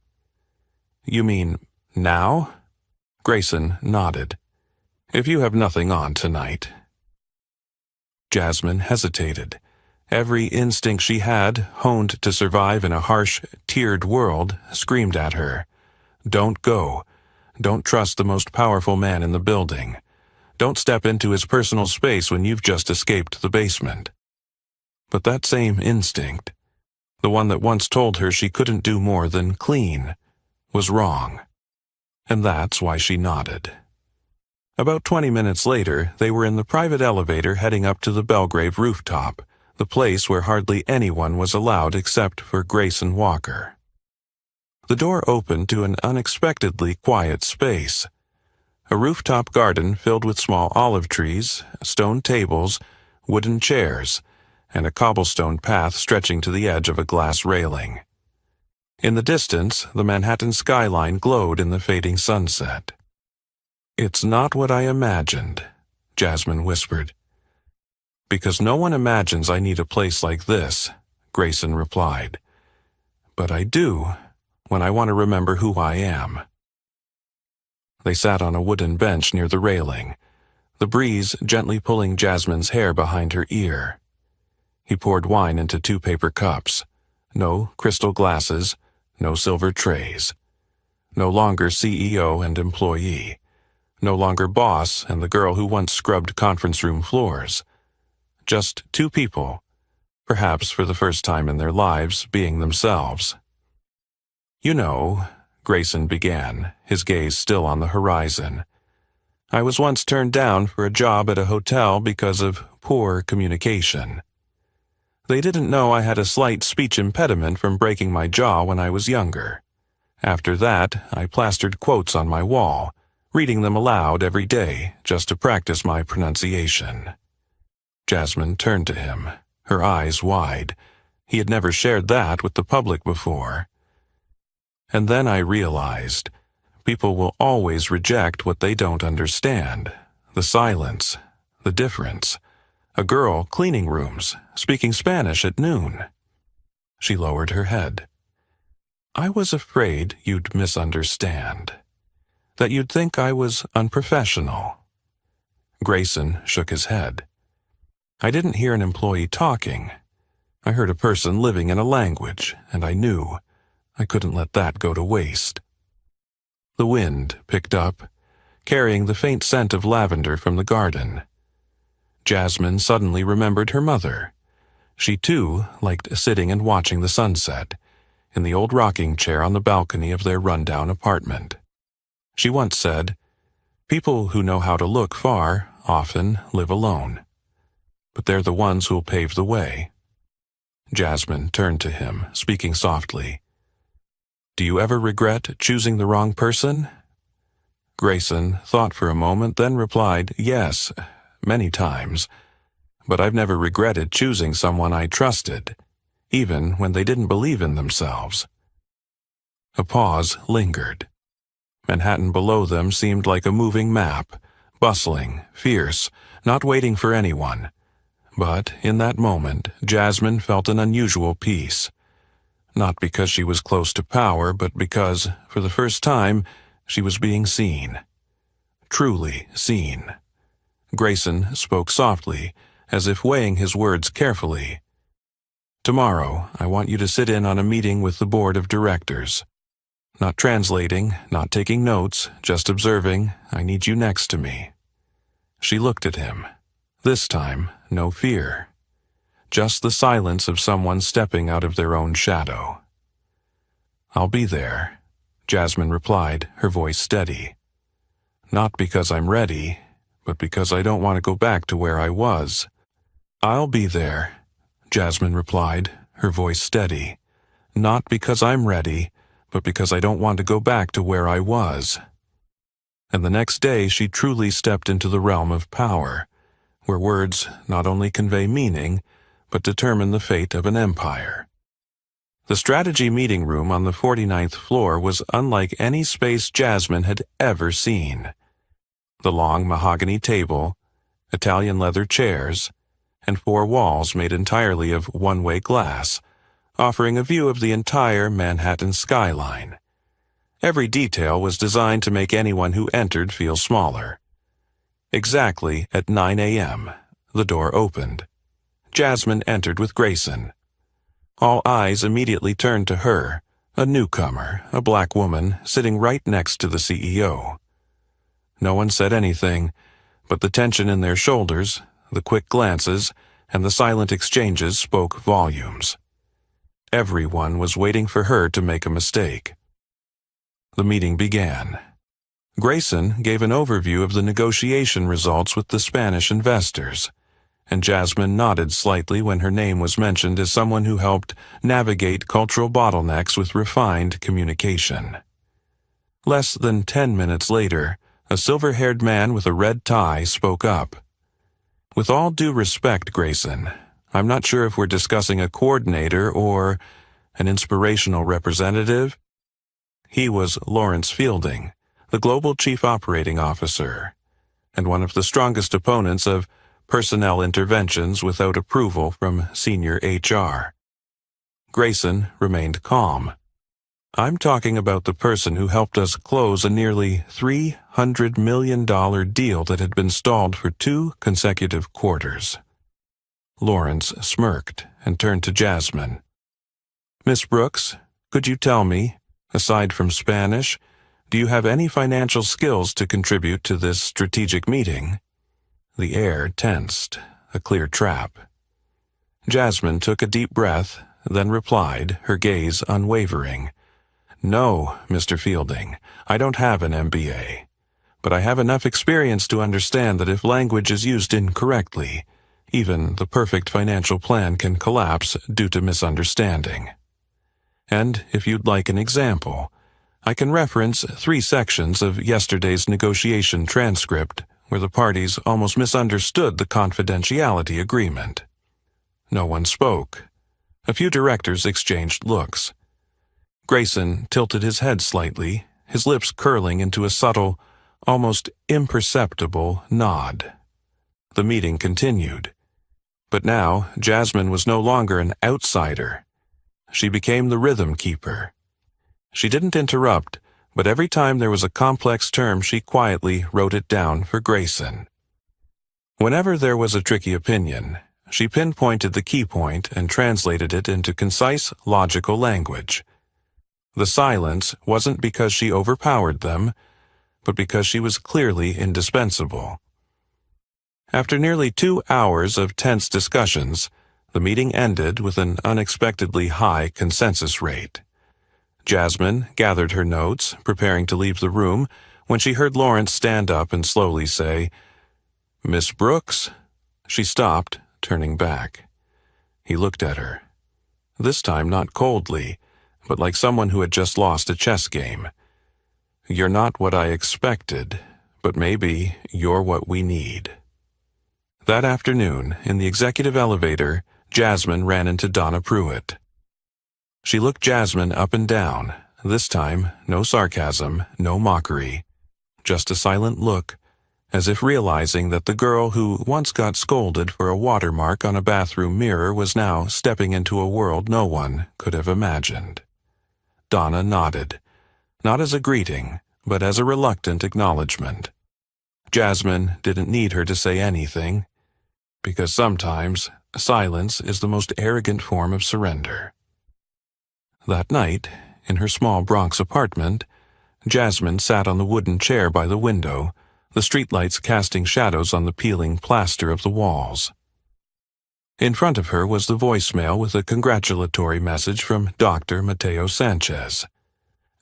You mean now? Grayson nodded. If you have nothing on tonight. Jasmine hesitated. Every instinct she had, honed to survive in a harsh, tiered world, screamed at her. Don't go. Don't trust the most powerful man in the building. Don't step into his personal space when you've just escaped the basement. But that same instinct, the one that once told her she couldn't do more than clean, was wrong. And that's why she nodded. About 20 minutes later, they were in the private elevator heading up to the Belgrave rooftop, the place where hardly anyone was allowed except for Grayson Walker. The door opened to an unexpectedly quiet space. A rooftop garden filled with small olive trees, stone tables, wooden chairs, and a cobblestone path stretching to the edge of a glass railing. In the distance, the Manhattan skyline glowed in the fading sunset. It's not what I imagined, Jasmine whispered. Because no one imagines I need a place like this, Grayson replied. But I do, when I want to remember who I am. They sat on a wooden bench near the railing, the breeze gently pulling Jasmine's hair behind her ear. He poured wine into 2 paper cups. No crystal glasses, no silver trays. No longer CEO and employee. No longer boss and the girl who once scrubbed conference room floors. Just 2 people, perhaps for the first time in their lives, being themselves. You know, Grayson began, his gaze still on the horizon. I was once turned down for a job at a hotel because of poor communication. They didn't know I had a slight speech impediment from breaking my jaw when I was younger. After that, I plastered quotes on my wall, reading them aloud every day just to practice my pronunciation. Jasmine turned to him, her eyes wide. He had never shared that with the public before. And then I realized, people will always reject what they don't understand. The silence, the difference. A girl cleaning rooms, speaking Spanish at noon. She lowered her head. I was afraid you'd misunderstand. That you'd think I was unprofessional. Grayson shook his head. I didn't hear an employee talking. I heard a person living in a language, and I knew I couldn't let that go to waste. The wind picked up, carrying the faint scent of lavender from the garden. Jasmine suddenly remembered her mother. She, too, liked sitting and watching the sunset, in the old rocking chair on the balcony of their rundown apartment. She once said, people who know how to look far often live alone. But they're the ones who'll pave the way. Jasmine turned to him, speaking softly. Do you ever regret choosing the wrong person? Grayson thought for a moment, then replied, yes, many times. But I've never regretted choosing someone I trusted, even when they didn't believe in themselves. A pause lingered. Manhattan below them seemed like a moving map, bustling, fierce, not waiting for anyone. But in that moment, Jasmine felt an unusual peace. Not because she was close to power, but because, for the first time, she was being seen. Truly seen. Grayson spoke softly, as if weighing his words carefully. "Tomorrow, I want you to sit in on a meeting with the board of directors. Not translating, not taking notes, just observing. I need you next to me." She looked at him. This time, no fear. Just the silence of someone stepping out of their own shadow. "I'll be there," Jasmine replied, her voice steady. "Not because I'm ready, but because I don't want to go back to where I was." "I'll be there," Jasmine replied, her voice steady. "Not because I'm ready, but because I don't want to go back to where I was." And the next day she truly stepped into the realm of power, where words not only convey meaning, but determine the fate of an empire. The strategy meeting room on the 49th floor was unlike any space Jasmine had ever seen. The long mahogany table, Italian leather chairs, and 4 walls made entirely of one-way glass, offering a view of the entire Manhattan skyline. Every detail was designed to make anyone who entered feel smaller. Exactly at 9 a.m., the door opened. Jasmine entered with Grayson. All eyes immediately turned to her, a newcomer, a black woman, sitting right next to the CEO. No one said anything, but the tension in their shoulders, the quick glances, and the silent exchanges spoke volumes. Everyone was waiting for her to make a mistake. The meeting began. Grayson gave an overview of the negotiation results with the Spanish investors, and Jasmine nodded slightly when her name was mentioned as someone who helped navigate cultural bottlenecks with refined communication. Less than 10 minutes later, a silver-haired man with a red tie spoke up. "With all due respect, Grayson, I'm not sure if we're discussing a coordinator or an inspirational representative." He was Lawrence Fielding, the Global Chief Operating Officer, and one of the strongest opponents of personnel interventions without approval from senior HR. Grayson remained calm. "I'm talking about the person who helped us close a nearly $300 million deal that had been stalled for 2 consecutive quarters." Lawrence smirked and turned to Jasmine. "Miss Brooks, could you tell me, aside from Spanish, do you have any financial skills to contribute to this strategic meeting?" The air tensed, a clear trap. Jasmine took a deep breath, then replied, her gaze unwavering. "No, Mr. Fielding, I don't have an MBA, but I have enough experience to understand that if language is used incorrectly, even the perfect financial plan can collapse due to misunderstanding. And if you'd like an example, I can reference 3 sections of yesterday's negotiation transcript where the parties almost misunderstood the confidentiality agreement." No one spoke. A few directors exchanged looks. Grayson tilted his head slightly, his lips curling into a subtle, almost imperceptible nod. The meeting continued. But now Jasmine was no longer an outsider. She became the rhythm keeper. She didn't interrupt, but every time there was a complex term she quietly wrote it down for Grayson. Whenever there was a tricky opinion, she pinpointed the key point and translated it into concise, logical language. The silence wasn't because she overpowered them, but because she was clearly indispensable. After nearly 2 hours of tense discussions, the meeting ended with an unexpectedly high consensus rate. Jasmine gathered her notes, preparing to leave the room, when she heard Lawrence stand up and slowly say, "Miss Brooks." She stopped, turning back. He looked at her. This time not coldly, but like someone who had just lost a chess game. "You're not what I expected, but maybe you're what we need." That afternoon, in the executive elevator, Jasmine ran into Donna Pruitt. She looked Jasmine up and down, this time no sarcasm, no mockery, just a silent look, as if realizing that the girl who once got scolded for a watermark on a bathroom mirror was now stepping into a world no one could have imagined. Donna nodded, not as a greeting, but as a reluctant acknowledgement. Jasmine didn't need her to say anything, because sometimes silence is the most arrogant form of surrender. That night, in her small Bronx apartment, Jasmine sat on the wooden chair by the window, the streetlights casting shadows on the peeling plaster of the walls. In front of her was the voicemail with a congratulatory message from Dr. Mateo Sanchez.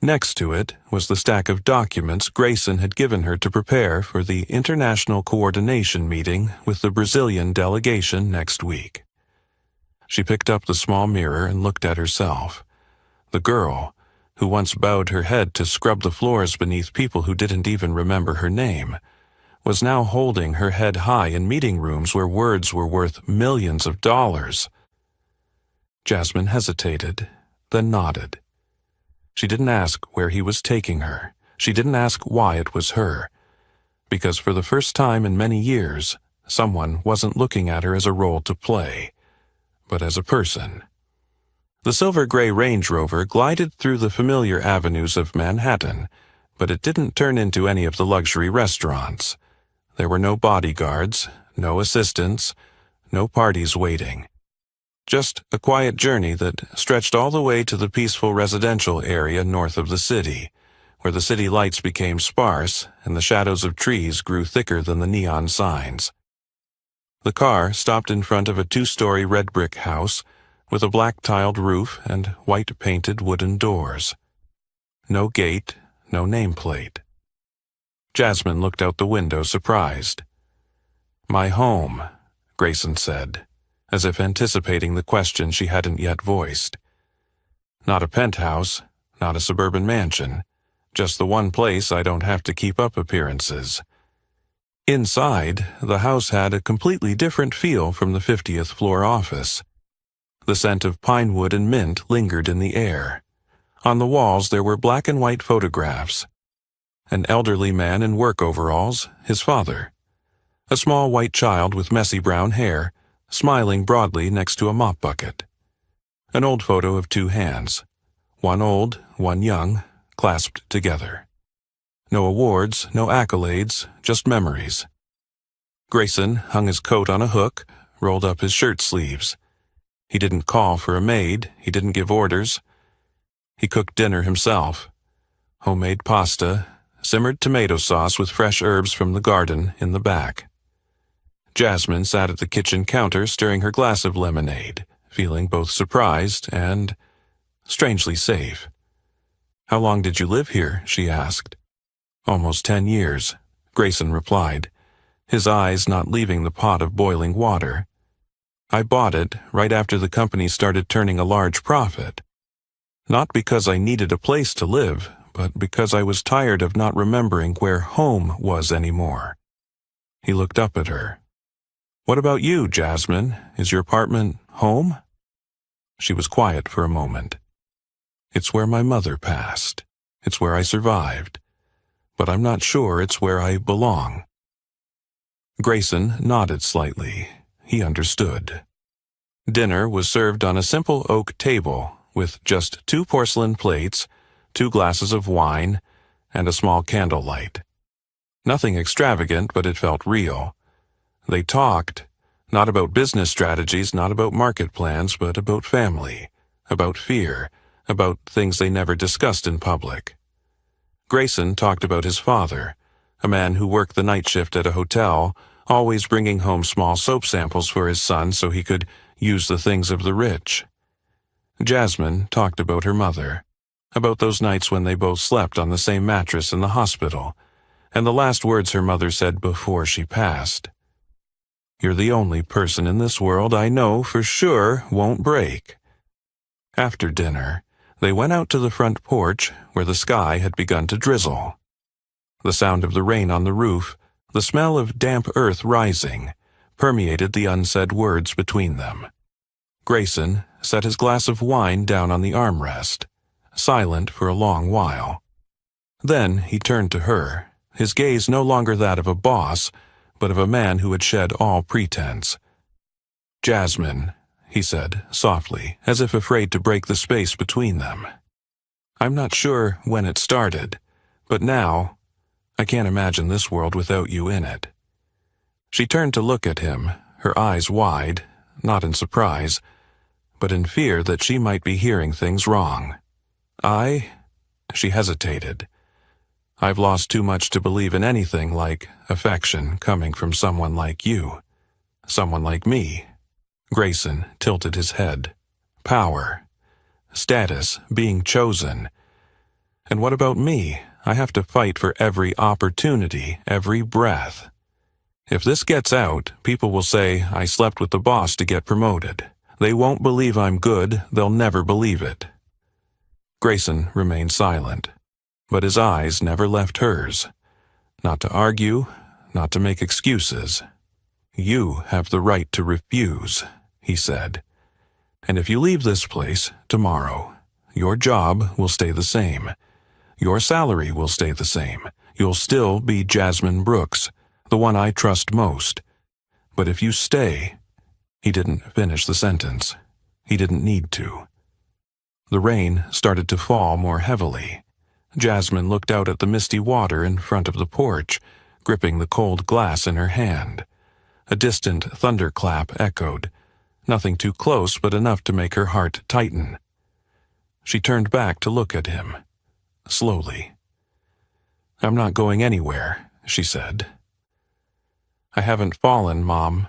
Next to it was the stack of documents Grayson had given her to prepare for the international coordination meeting with the Brazilian delegation next week. She picked up the small mirror and looked at herself. The girl, who once bowed her head to scrub the floors beneath people who didn't even remember her name, was now holding her head high in meeting rooms where words were worth millions of dollars. Jasmine hesitated, then nodded. She didn't ask where he was taking her. She didn't ask why it was her. Because for the first time in many years, someone wasn't looking at her as a role to play, but as a person. The silver-gray Range Rover glided through the familiar avenues of Manhattan, but it didn't turn into any of the luxury restaurants. There were no bodyguards, no assistants, no parties waiting. Just a quiet journey that stretched all the way to the peaceful residential area north of the city, where the city lights became sparse and the shadows of trees grew thicker than the neon signs. The car stopped in front of a 2-story red brick house with a black-tiled roof and white-painted wooden doors. No gate, no nameplate. Jasmine looked out the window, surprised. "My home," Grayson said, as if anticipating the question she hadn't yet voiced. "Not a penthouse, not a suburban mansion, just the one place I don't have to keep up appearances." Inside, the house had a completely different feel from the 50th floor office. The scent of pine wood and mint lingered in the air. On the walls there were black and white photographs. An elderly man in work overalls, his father. A small white child with messy brown hair, smiling broadly next to a mop bucket. An old photo of 2 hands, one old, one young, clasped together. No awards, no accolades, just memories. Grayson hung his coat on a hook, rolled up his shirt sleeves. He didn't call for a maid, he didn't give orders. He cooked dinner himself. Homemade pasta, simmered tomato sauce with fresh herbs from the garden in the back. Jasmine sat at the kitchen counter stirring her glass of lemonade, feeling both surprised and strangely safe. "How long did you live here?" she asked. "Almost 10 years, Grayson replied, his eyes not leaving the pot of boiling water. "I bought it right after the company started turning a large profit. Not because I needed a place to live, but because I was tired of not remembering where home was anymore." He looked up at her. "What about you, Jasmine? Is your apartment home?" She was quiet for a moment. "It's where my mother passed. It's where I survived. But I'm not sure it's where I belong." Grayson nodded slightly. He understood. Dinner was served on a simple oak table with just 2 porcelain plates, 2 glasses of wine, and a small candlelight. Nothing extravagant, but it felt real. They talked, not about business strategies, not about market plans, but about family, about fear, about things they never discussed in public. Grayson talked about his father, a man who worked the night shift at a hotel, always bringing home small soap samples for his son so he could use the things of the rich. Jasmine talked about her mother, about those nights when they both slept on the same mattress in the hospital, and the last words her mother said before she passed. "You're the only person in this world I know for sure won't break." After dinner, they went out to the front porch where the sky had begun to drizzle. The sound of the rain on the roof, the smell of damp earth rising, permeated the unsaid words between them. Grayson set his glass of wine down on the armrest, silent for a long while. Then he turned to her, his gaze no longer that of a boss, but of a man who had shed all pretense. "Jasmine," he said, softly, as if afraid to break the space between them. "I'm not sure when it started, but now, I can't imagine this world without you in it." She turned to look at him, her eyes wide, not in surprise, but in fear that she might be hearing things wrong. She hesitated. "I've lost too much to believe in anything like affection coming from someone like you. Someone like me." Grayson tilted his head. "Power. Status. Being chosen. And what about me? I have to fight for every opportunity, every breath. If this gets out, people will say I slept with the boss to get promoted. They won't believe I'm good, they'll never believe it." Grayson remained silent, but his eyes never left hers. Not to argue, not to make excuses. "You have the right to refuse," he said. "And if you leave this place tomorrow, your job will stay the same. Your salary will stay the same. You'll still be Jasmine Brooks, the one I trust most. But if you stay—" He didn't finish the sentence. He didn't need to. The rain started to fall more heavily. Jasmine looked out at the misty water in front of the porch, gripping the cold glass in her hand. A distant thunderclap echoed, nothing too close but enough to make her heart tighten. She turned back to look at him, slowly. "I'm not going anywhere," she said. "I haven't fallen, Mom,"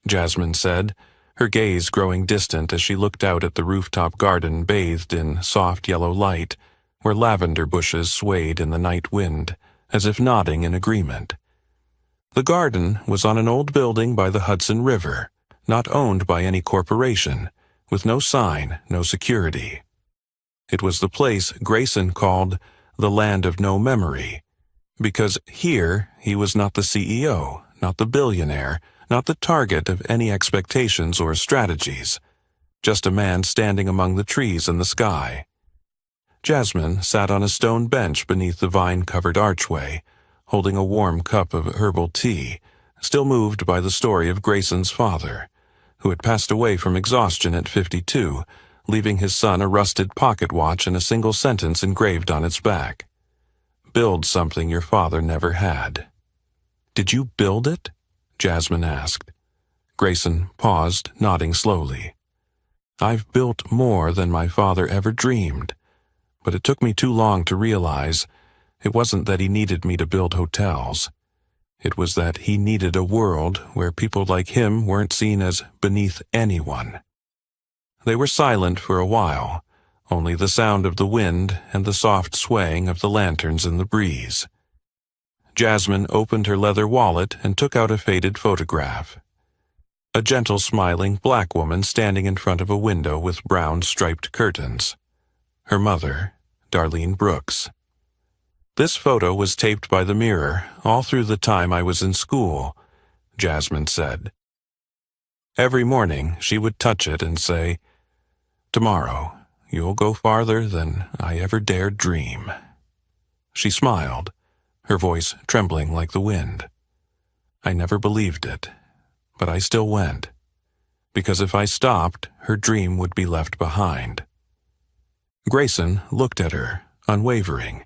Jasmine said, her gaze growing distant as she looked out at the rooftop garden bathed in soft yellow light, where lavender bushes swayed in the night wind, as if nodding in agreement. The garden was on an old building by the Hudson River, not owned by any corporation, with no sign, no security. It was the place Grayson called the Land of No Memory, because here he was not the CEO, not the billionaire, not the target of any expectations or strategies, just a man standing among the trees in the sky. Jasmine sat on a stone bench beneath the vine-covered archway, holding a warm cup of herbal tea, still moved by the story of Grayson's father, who had passed away from exhaustion at 52, leaving his son a rusted pocket watch and a single sentence engraved on its back. "Build something your father never had." "Did you build it?" Jasmine asked. Grayson paused, nodding slowly. "I've built more than my father ever dreamed, but it took me too long to realize it wasn't that he needed me to build hotels. It was that he needed a world where people like him weren't seen as beneath anyone." They were silent for a while, only the sound of the wind and the soft swaying of the lanterns in the breeze. Jasmine opened her leather wallet and took out a faded photograph. A gentle smiling black woman standing in front of a window with brown striped curtains. Her mother, Darlene Brooks. "This photo was taped by the Mirror all through the time I was in school," Jasmine said. Every morning she would touch it and say, "Tomorrow you'll go farther than I ever dared dream." She smiled, her voice trembling like the wind. I never believed it, but I still went, because if I stopped, her dream would be left behind. Grayson looked at her, unwavering.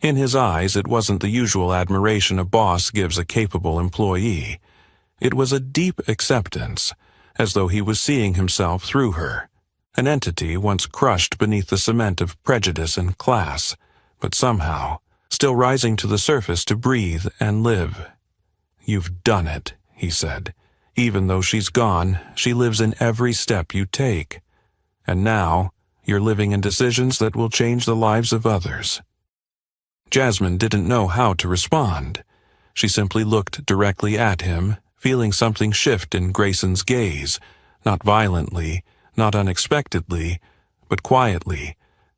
In his eyes, it wasn't the usual admiration a boss gives a capable employee. It was a deep acceptance, as though he was seeing himself through her, an entity once crushed beneath the cement of prejudice and class, but somehow still rising to the surface to breathe and live. "You've done it," he said. "Even though she's gone, she lives in every step you take. And now, you're living in decisions that will change the lives of others." Jasmine didn't know how to respond. She simply looked directly at him, feeling something shift in Grayson's gaze, not violently, not unexpectedly, but quietly,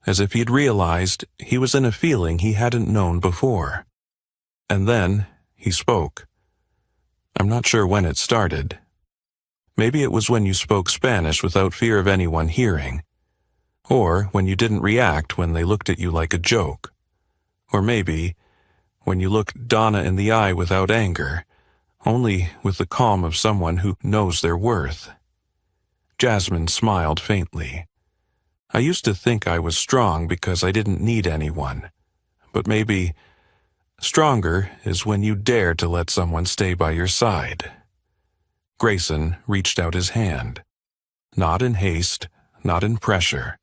as if he'd realized he was in a feeling he hadn't known before. And then he spoke. "I'm not sure when it started. Maybe it was when you spoke Spanish without fear of anyone hearing. Or when you didn't react when they looked at you like a joke. Or maybe when you look Donna in the eye without anger, only with the calm of someone who knows their worth. Jasmine smiled faintly. I used to think I was strong because I didn't need anyone. But maybe stronger is when you dare to let someone stay by your side. Grayson reached out his hand. Not in haste, not in pressure,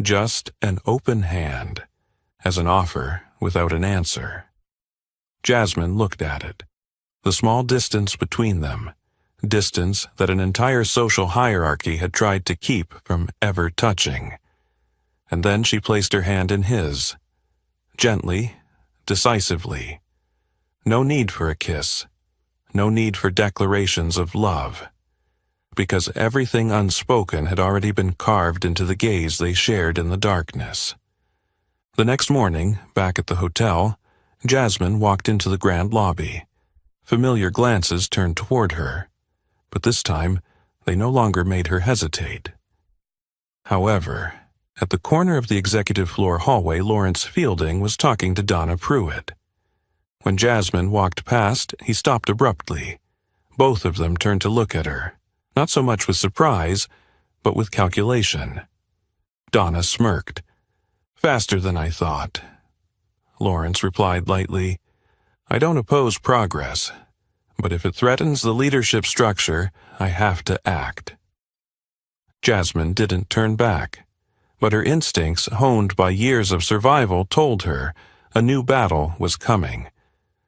just an open hand, as an offer without an answer. Jasmine looked at it. The small distance between them, distance that an entire social hierarchy had tried to keep from ever touching. And then she placed her hand in his. Gently, decisively. No need for a kiss. No need for declarations of love. Because everything unspoken had already been carved into the gaze they shared in the darkness. The next morning, back at the hotel, Jasmine walked into the grand lobby. Familiar glances turned toward her, but this time they no longer made her hesitate. However, at the corner of the executive floor hallway, Lawrence Fielding was talking to Donna Pruitt. When Jasmine walked past, he stopped abruptly. Both of them turned to look at her, not so much with surprise, but with calculation. Donna smirked. "Faster than I thought." Lawrence replied lightly, "I don't oppose progress, but if it threatens the leadership structure, I have to act." Jasmine didn't turn back, but her instincts, honed by years of survival, told her a new battle was coming.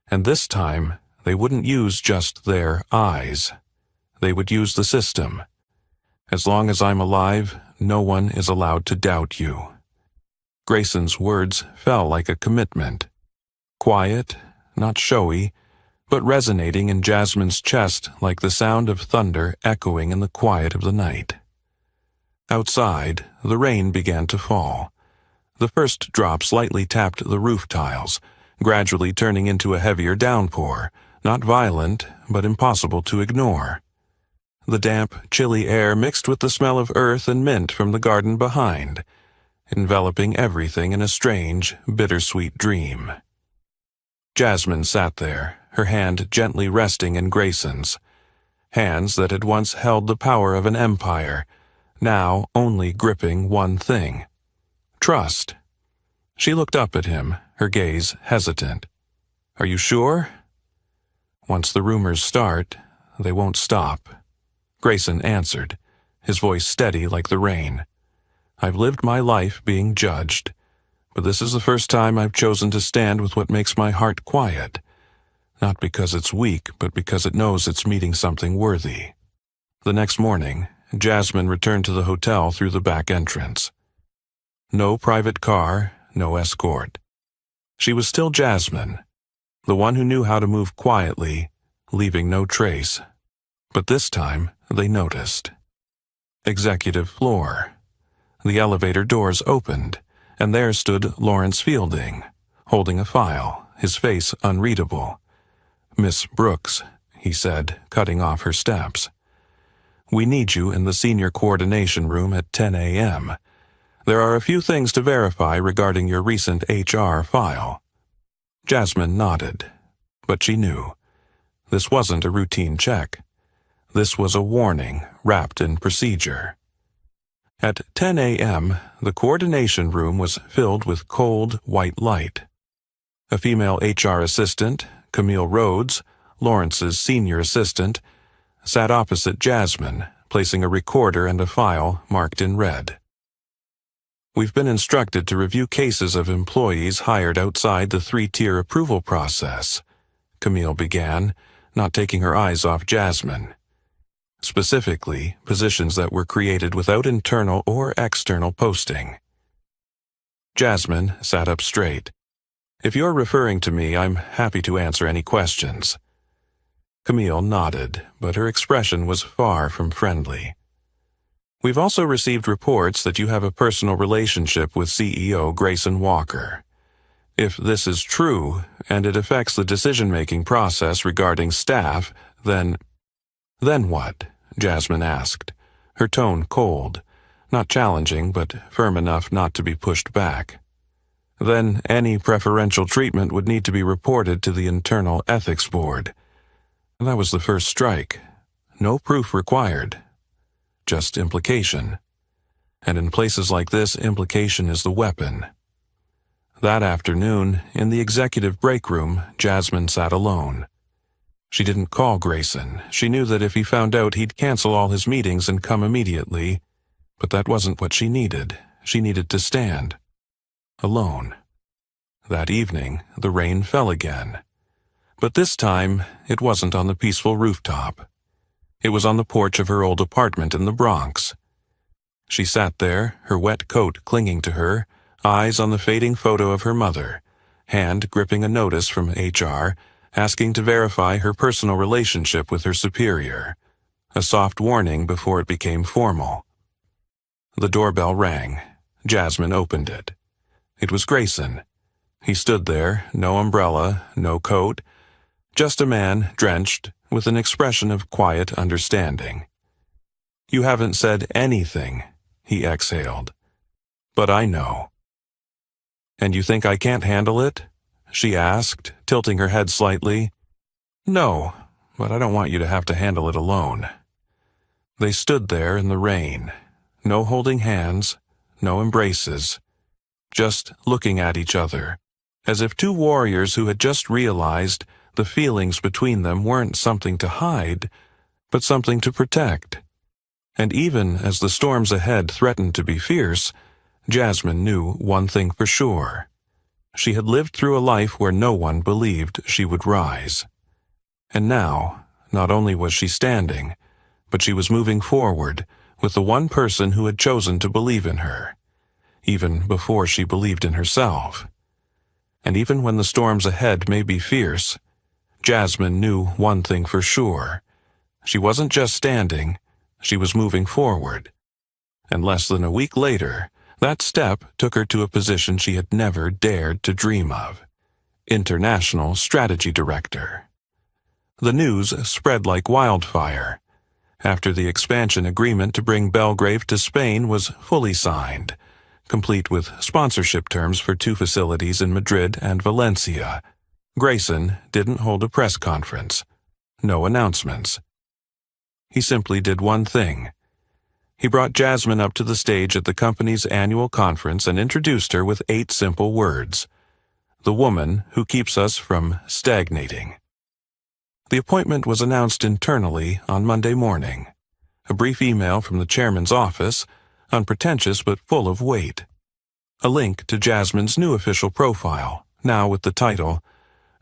And this time, they wouldn't use just their eyes. They would use the system. As long as I'm alive, no one is allowed to doubt you. Grayson's words fell like a commitment. Quiet, not showy, but resonating in Jasmine's chest like the sound of thunder echoing in the quiet of the night. Outside, the rain began to fall. The first drops lightly tapped the roof tiles, gradually turning into a heavier downpour, not violent, but impossible to ignore. The damp, chilly air mixed with the smell of earth and mint from the garden behind, enveloping everything in a strange, bittersweet dream. Jasmine sat there, her hand gently resting in Grayson's. Hands that had once held the power of an empire, now only gripping one thing: trust. She looked up at him, her gaze hesitant. "Are you sure?" "Once the rumors start, they won't stop," Grayson answered, his voice steady like the rain. "I've lived my life being judged, but this is the first time I've chosen to stand with what makes my heart quiet, not because it's weak, but because it knows it's meeting something worthy." The next morning, Jasmine returned to the hotel through the back entrance. No private car, no escort. She was still Jasmine, the one who knew how to move quietly, leaving no trace. But this time, they noticed. Executive floor. The elevator doors opened, and there stood Lawrence Fielding, holding a file, his face unreadable. "Miss Brooks," he said, cutting off her steps. "We need you in the senior coordination room at 10 a.m. There are a few things to verify regarding your recent HR file." Jasmine nodded, but she knew. This wasn't a routine check. This was a warning wrapped in procedure. At 10 a.m., the coordination room was filled with cold, white light. A female HR assistant, Camille Rhodes, Lawrence's senior assistant, sat opposite Jasmine, placing a recorder and a file marked in red. "We've been instructed to review cases of employees hired outside the 3-tier approval process," Camille began, not taking her eyes off Jasmine. Specifically, positions that were created without internal or external posting. Jasmine sat up straight. "If you're referring to me, I'm happy to answer any questions." Camille nodded, but her expression was far from friendly. "We've also received reports that you have a personal relationship with CEO Grayson Walker. If this is true, and it affects the decision-making process regarding staff, then—" "Then what?" Jasmine asked, her tone cold, not challenging but firm enough not to be pushed back. Then any preferential treatment would need to be reported to the Internal Ethics Board. That was the first strike. No proof required. Just implication. And in places like this, implication is the weapon. That afternoon, in the executive break room, Jasmine sat alone. She didn't call Grayson. She knew that if he found out, he'd cancel all his meetings and come immediately. But that wasn't what she needed. She needed to stand. Alone. That evening, the rain fell again. But this time, it wasn't on the peaceful rooftop. It was on the porch of her old apartment in the Bronx. She sat there, her wet coat clinging to her, eyes on the fading photo of her mother, hand gripping a notice from HR, asking to verify her personal relationship with her superior. A soft warning before it became formal. The doorbell rang. Jasmine opened it. It was Grayson. He stood there, no umbrella, no coat, just a man, drenched, with an expression of quiet understanding. "You haven't said anything," he exhaled. "But I know." "And you think I can't handle it?" she asked, tilting her head slightly. "No, but I don't want you to have to handle it alone." They stood there in the rain. No holding hands, no embraces. Just looking at each other, as if two warriors who had just realized the feelings between them weren't something to hide, but something to protect. And even as the storms ahead threatened to be fierce, Jasmine knew one thing for sure. She had lived through a life where no one believed she would rise. And now, not only was she standing, but she was moving forward with the one person who had chosen to believe in her, even before she believed in herself. And even when the storms ahead may be fierce, Jasmine knew one thing for sure. She wasn't just standing, she was moving forward. And less than a week later, that step took her to a position she had never dared to dream of: International Strategy Director. The news spread like wildfire. After the expansion agreement to bring Belgrave to Spain was fully signed, complete with sponsorship terms for 2 facilities in Madrid and Valencia, Grayson didn't hold a press conference. No announcements. He simply did one thing. He brought Jasmine up to the stage at the company's annual conference and introduced her with 8 simple words: "The woman who keeps us from stagnating." The appointment was announced internally on Monday morning. A brief email from the chairman's office, unpretentious but full of weight. A link to Jasmine's new official profile, now with the title,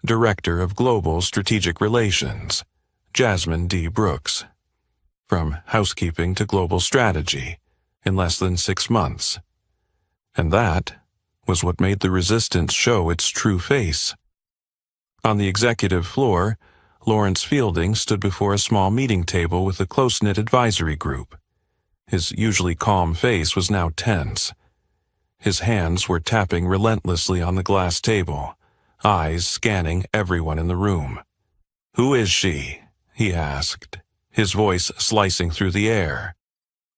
Director of Global Strategic Relations, Jasmine D. Brooks. From housekeeping to global strategy, in less than 6 months. And that was what made the resistance show its true face. On the executive floor, Lawrence Fielding stood before a small meeting table with a close-knit advisory group. His usually calm face was now tense. His hands were tapping relentlessly on the glass table, eyes scanning everyone in the room. "Who is she?" he asked, his voice slicing through the air.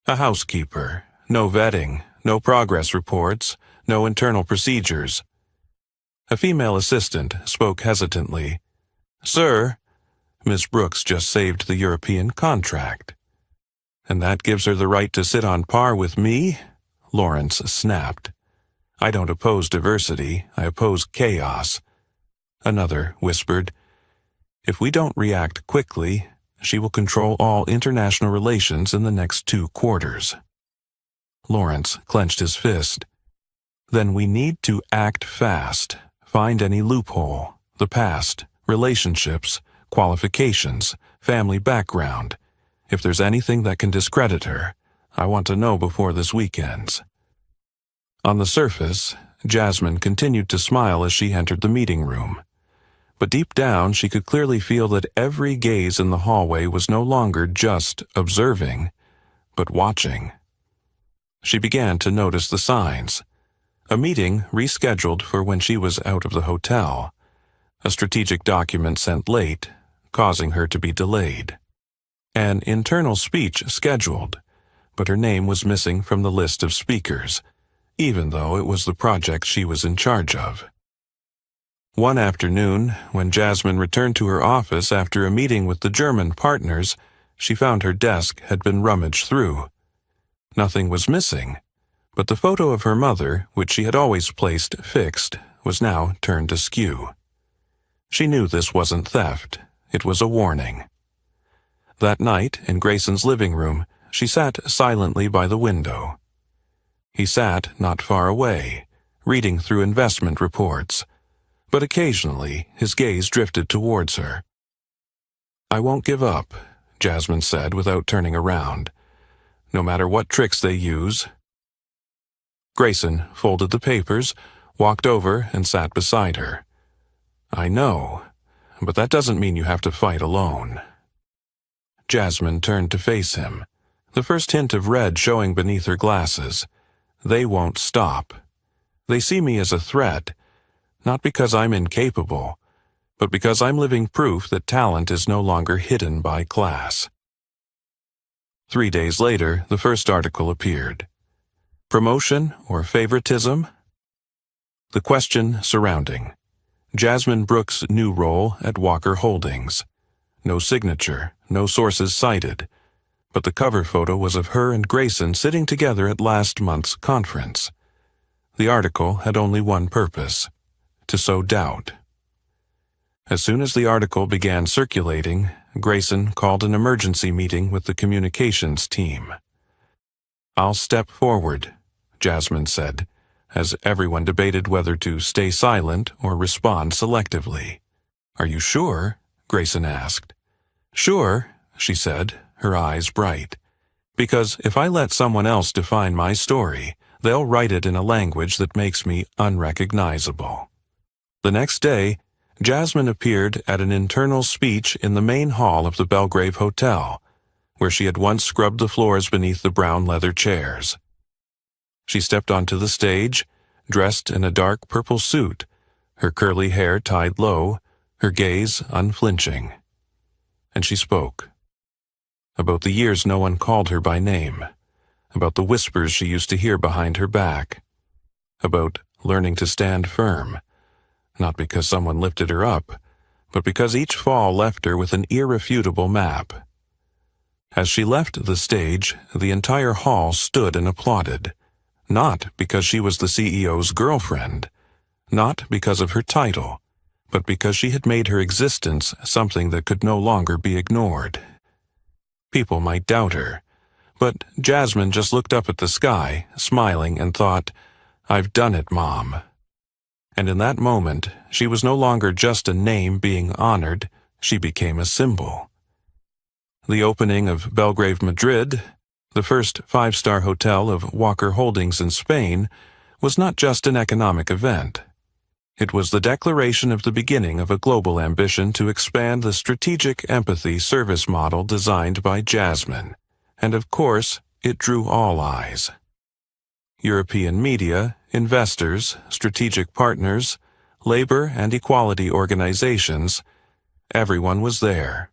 "A housekeeper. No vetting, no progress reports, no internal procedures." A female assistant spoke hesitantly. "Sir, Miss Brooks just saved the European contract." "And that gives her the right to sit on par with me?" Lawrence snapped. "I don't oppose diversity, I oppose chaos." Another whispered, "If we don't react quickly, she will control all international relations in the next 2 quarters." Lawrence clenched his fist. "Then we need to act fast, find any loophole, the past, relationships, qualifications, family background. If there's anything that can discredit her, I want to know before this week ends." On the surface, Jasmine continued to smile as she entered the meeting room. But deep down, she could clearly feel that every gaze in the hallway was no longer just observing, but watching. She began to notice the signs. A meeting rescheduled for when she was out of the hotel. A strategic document sent late, causing her to be delayed. An internal speech scheduled, but her name was missing from the list of speakers. even though it was the project she was in charge of. One afternoon, when Jasmine returned to her office after a meeting with the German partners, she found her desk had been rummaged through. Nothing was missing, but the photo of her mother, which she had always placed fixed, was now turned askew. She knew this wasn't theft, it was a warning. That night, in Grayson's living room, she sat silently by the window. He sat not far away, reading through investment reports, but occasionally his gaze drifted towards her. "I won't give up," Jasmine said without turning around. "No matter what tricks they use." Grayson folded the papers, walked over, and sat beside her. "I know, but that doesn't mean you have to fight alone." Jasmine turned to face him, the first hint of red showing beneath her glasses. "They won't stop. They see me as a threat, not because I'm incapable, but because I'm living proof that talent is no longer hidden by class." 3 days later, the first article appeared. Promotion or favoritism? The question surrounding Jasmine Brooks' new role at Walker Holdings. No signature, no sources cited, but the cover photo was of her and Grayson sitting together at last month's conference. The article had only one purpose: to sow doubt. As soon as the article began circulating, Grayson called an emergency meeting with the communications team. "I'll step forward," Jasmine said, as everyone debated whether to stay silent or respond selectively. "Are you sure?" Grayson asked. "Sure," she said, her eyes bright. "Because if I let someone else define my story, they'll write it in a language that makes me unrecognizable." The next day, Jasmine appeared at an internal speech in the main hall of the Belgrave Hotel, where she had once scrubbed the floors beneath the brown leather chairs. She stepped onto the stage, dressed in a dark purple suit, her curly hair tied low, her gaze unflinching. And she spoke. About the years no one called her by name, about the whispers she used to hear behind her back, about learning to stand firm, not because someone lifted her up, but because each fall left her with an irrefutable map. As she left the stage, the entire hall stood and applauded, not because she was the CEO's girlfriend, not because of her title, but because she had made her existence something that could no longer be ignored. People might doubt her, but Jasmine just looked up at the sky, smiling, and thought, "I've done it, Mom." And in that moment, she was no longer just a name being honored, she became a symbol. The opening of Belgrave Madrid, the first 5-star hotel of Walker Holdings in Spain, was not just an economic event. It was the declaration of the beginning of a global ambition to expand the strategic empathy service model designed by Jasmine, and of course, it drew all eyes. European media, investors, strategic partners, labor and equality organizations, everyone was there.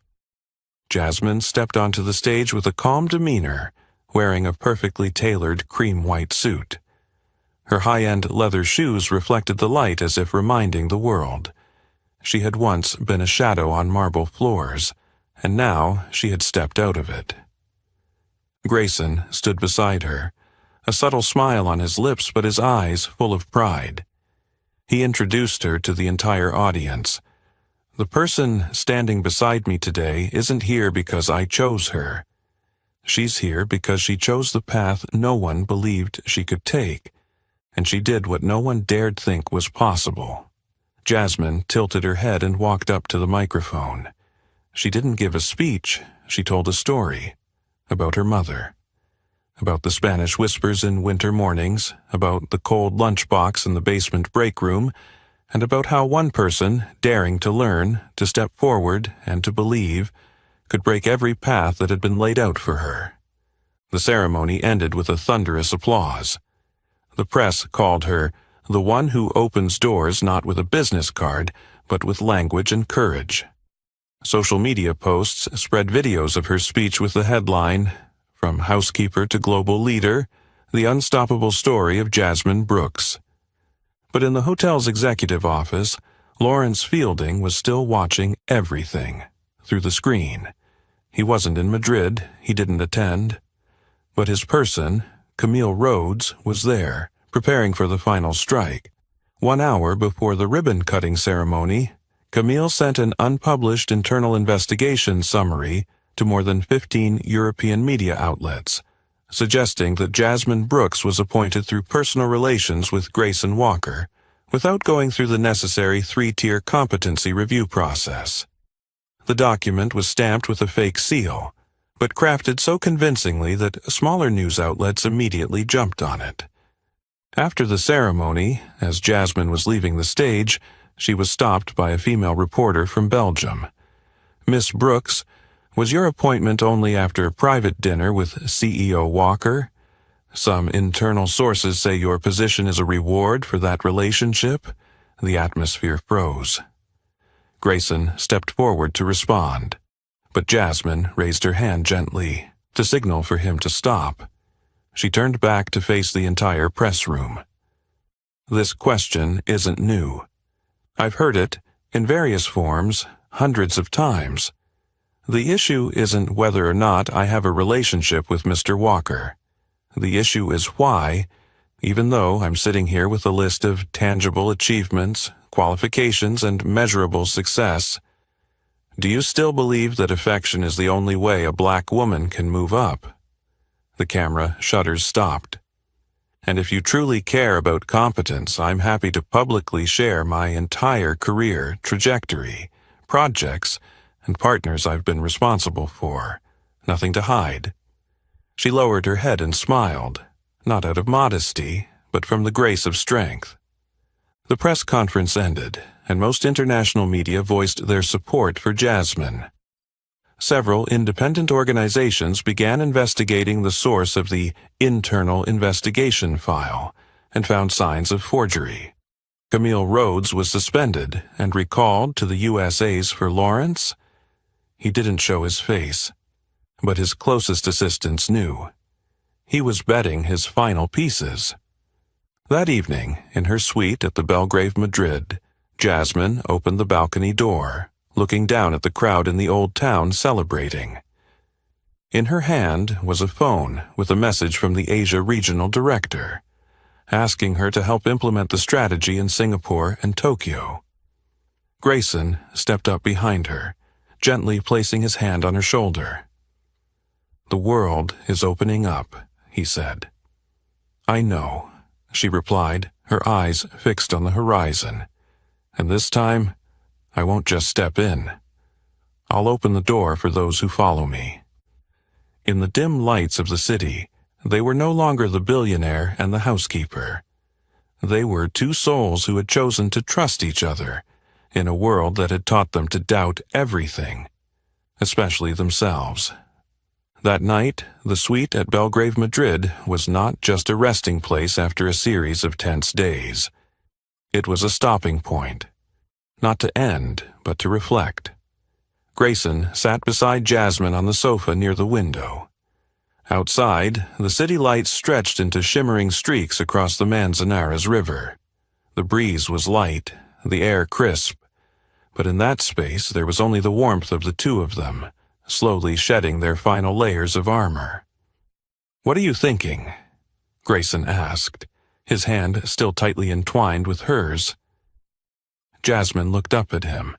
Jasmine stepped onto the stage with a calm demeanor, wearing a perfectly tailored cream-white suit. Her high-end leather shoes reflected the light as if reminding the world. She had once been a shadow on marble floors, and now she had stepped out of it. Grayson stood beside her, a subtle smile on his lips but his eyes full of pride. He introduced her to the entire audience. "The person standing beside me today isn't here because I chose her. She's here because she chose the path no one believed she could take, and she did what no one dared think was possible." Jasmine tilted her head and walked up to the microphone. She didn't give a speech, she told a story. About her mother. About the Spanish whispers in winter mornings, about the cold lunchbox in the basement break room, and about how one person, daring to learn, to step forward, and to believe, could break every path that had been laid out for her. The ceremony ended with a thunderous applause. The press called her the one who opens doors not with a business card, but with language and courage. Social media posts spread videos of her speech with the headline, "From housekeeper to global leader, The Unstoppable Story of Jasmine Brooks. But in the hotel's executive office, Lawrence Fielding was still watching everything through the screen. He wasn't in Madrid, he didn't attend. But his person, Camille Rhodes, was there, preparing for the final strike. 1 hour before the ribbon-cutting ceremony, Camille sent an unpublished internal investigation summary to more than 15 European media outlets, suggesting that Jasmine Brooks was appointed through personal relations with Grayson Walker, without going through the necessary 3-tier competency review process. The document was stamped with a fake seal, but crafted so convincingly that smaller news outlets immediately jumped on it. After the ceremony, as Jasmine was leaving the stage, she was stopped by a female reporter from Belgium. "Miss Brooks, was your appointment only after private dinner with CEO Walker? Some internal sources say your position is a reward for that relationship." The atmosphere froze. Grayson stepped forward to respond, but Jasmine raised her hand gently to signal for him to stop. She turned back to face the entire press room. "This question isn't new. I've heard it, in various forms, hundreds of times. The issue isn't whether or not I have a relationship with Mr. Walker. The issue is why, even though I'm sitting here with a list of tangible achievements, qualifications, and measurable success, do you still believe that affection is the only way a black woman can move up?" The camera shutters stopped. "And if you truly care about competence, I'm happy to publicly share my entire career, trajectory, projects, and partners I've been responsible for. Nothing to hide." She lowered her head and smiled, not out of modesty, but from the grace of strength. The press conference ended, and most international media voiced their support for Jasmine. Several independent organizations began investigating the source of the internal investigation file and found signs of forgery. Camille Rhodes was suspended and recalled to the USAs for Lawrence. He didn't show his face, but his closest assistants knew. He was betting his final pieces. That evening, in her suite at the Belgrave Madrid, Jasmine opened the balcony door, looking down at the crowd in the old town celebrating. In her hand was a phone with a message from the Asia Regional Director, asking her to help implement the strategy in Singapore and Tokyo. Grayson stepped up behind her, gently placing his hand on her shoulder. "The world is opening up," he said. "I know," she replied, her eyes fixed on the horizon. "And this time, I won't just step in. I'll open the door for those who follow me." In the dim lights of the city, they were no longer the billionaire and the housekeeper. They were two souls who had chosen to trust each other in a world that had taught them to doubt everything, especially themselves. That night, the suite at Belgrave Madrid was not just a resting place after a series of tense days. It was a stopping point. Not to end, but to reflect. Grayson sat beside Jasmine on the sofa near the window. Outside, the city lights stretched into shimmering streaks across the Manzanares River. The breeze was light, the air crisp, but in that space there was only the warmth of the two of them, slowly shedding their final layers of armor. "What are you thinking?" Grayson asked, his hand still tightly entwined with hers. Jasmine looked up at him,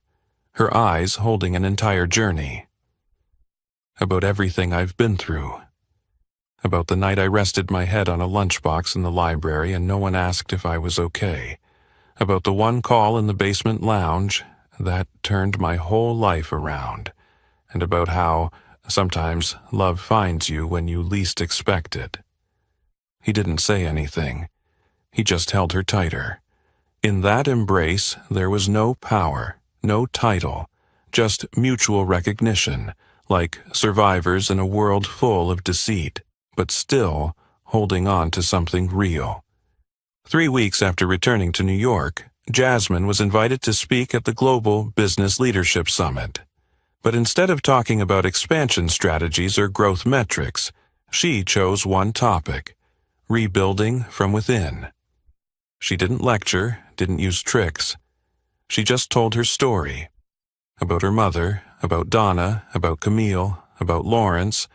her eyes holding an entire journey. "About everything I've been through. About the night I rested my head on a lunchbox in the library and no one asked if I was okay. About the one call in the basement lounge that turned my whole life around. And about how, sometimes, love finds you when you least expect it." He didn't say anything. He just held her tighter. In that embrace, there was no power, no title, just mutual recognition, like survivors in a world full of deceit, but still holding on to something real. 3 weeks after returning to New York, Jasmine was invited to speak at the Global Business Leadership Summit. But instead of talking about expansion strategies or growth metrics, she chose one topic: rebuilding from within. She didn't lecture, didn't use tricks. She just told her story. About her mother, about Donna, about Camille, about Lawrence,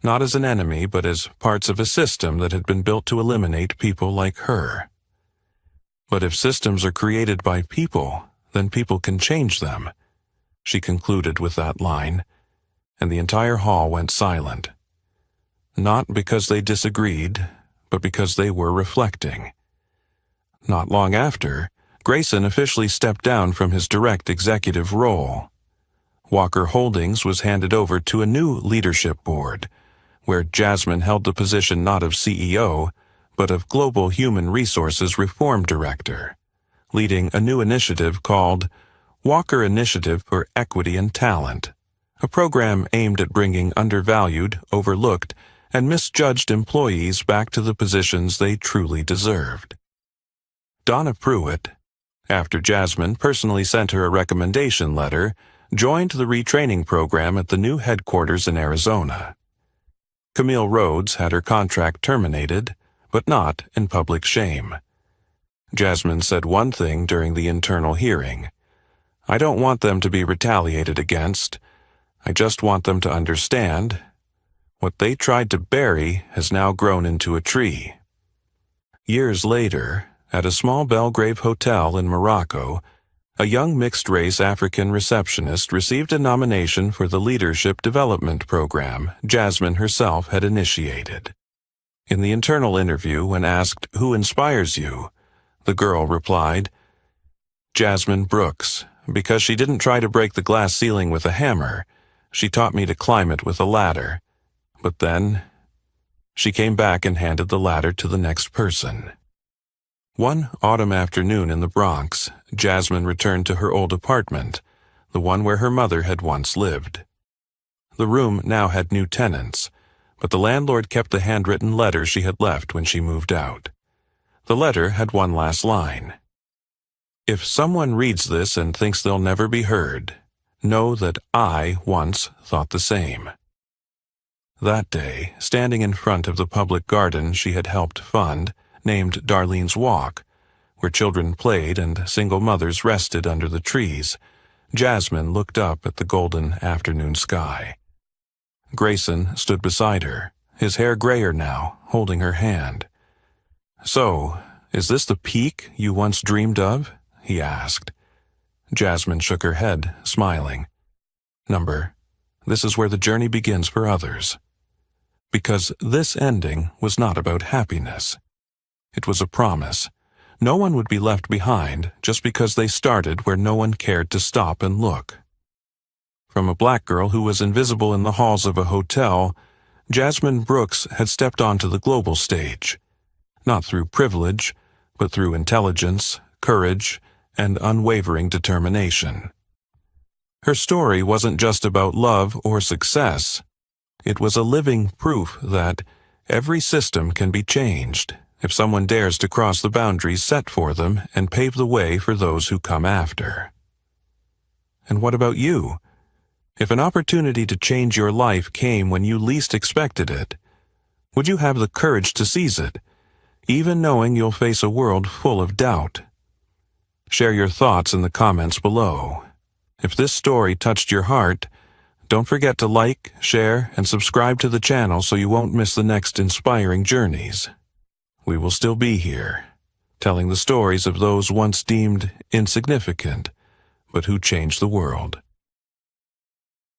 not as an enemy but as parts of a system that had been built to eliminate people like her. But if systems are created by people, then people can change them, she concluded with that line, and the entire hall went silent. Not because they disagreed, but because they were reflecting. Not long after, Grayson officially stepped down from his direct executive role. Walker Holdings was handed over to a new leadership board, where Jasmine held the position not of CEO, but of Global Human Resources Reform Director, leading a new initiative called Walker Initiative for Equity and Talent, a program aimed at bringing undervalued, overlooked, and misjudged employees back to the positions they truly deserved. Donna Pruitt, after Jasmine personally sent her a recommendation letter, joined the retraining program at the new headquarters in Arizona. Camille Rhodes had her contract terminated, but not in public shame. Jasmine said one thing during the internal hearing. "I don't want them to be retaliated against. I just want them to understand. What they tried to bury has now grown into a tree." Years later, at a small Belgrave hotel in Morocco, a young mixed-race African receptionist received a nomination for the Leadership Development Program Jasmine herself had initiated. In the internal interview, when asked, "Who inspires you?" the girl replied, "Jasmine Brooks, because she didn't try to break the glass ceiling with a hammer. She taught me to climb it with a ladder. But then, she came back and handed the ladder to the next person." One autumn afternoon in the Bronx, Jasmine returned to her old apartment, the one where her mother had once lived. The room now had new tenants, but the landlord kept the handwritten letter she had left when she moved out. The letter had one last line. "If someone reads this and thinks they'll never be heard, know that I once thought the same." That day, standing in front of the public garden she had helped fund, named Darlene's Walk, where children played and single mothers rested under the trees, Jasmine looked up at the golden afternoon sky. Grayson stood beside her, his hair grayer now, holding her hand. "So, is this the peak you once dreamed of?" he asked. Jasmine shook her head, smiling. This is where the journey begins for others." Because this ending was not about happiness. It was a promise. No one would be left behind just because they started where no one cared to stop and look. From a black girl who was invisible in the halls of a hotel, Jasmine Brooks had stepped onto the global stage, not through privilege, but through intelligence, courage, and unwavering determination. Her story wasn't just about love or success. It was a living proof that every system can be changed if someone dares to cross the boundaries set for them and pave the way for those who come after. And what about you? If an opportunity to change your life came when you least expected it, would you have the courage to seize it, even knowing you'll face a world full of doubt? Share your thoughts in the comments below. If this story touched your heart, don't forget to like, share, and subscribe to the channel so you won't miss the next inspiring journeys. We will still be here, telling the stories of those once deemed insignificant, but who changed the world.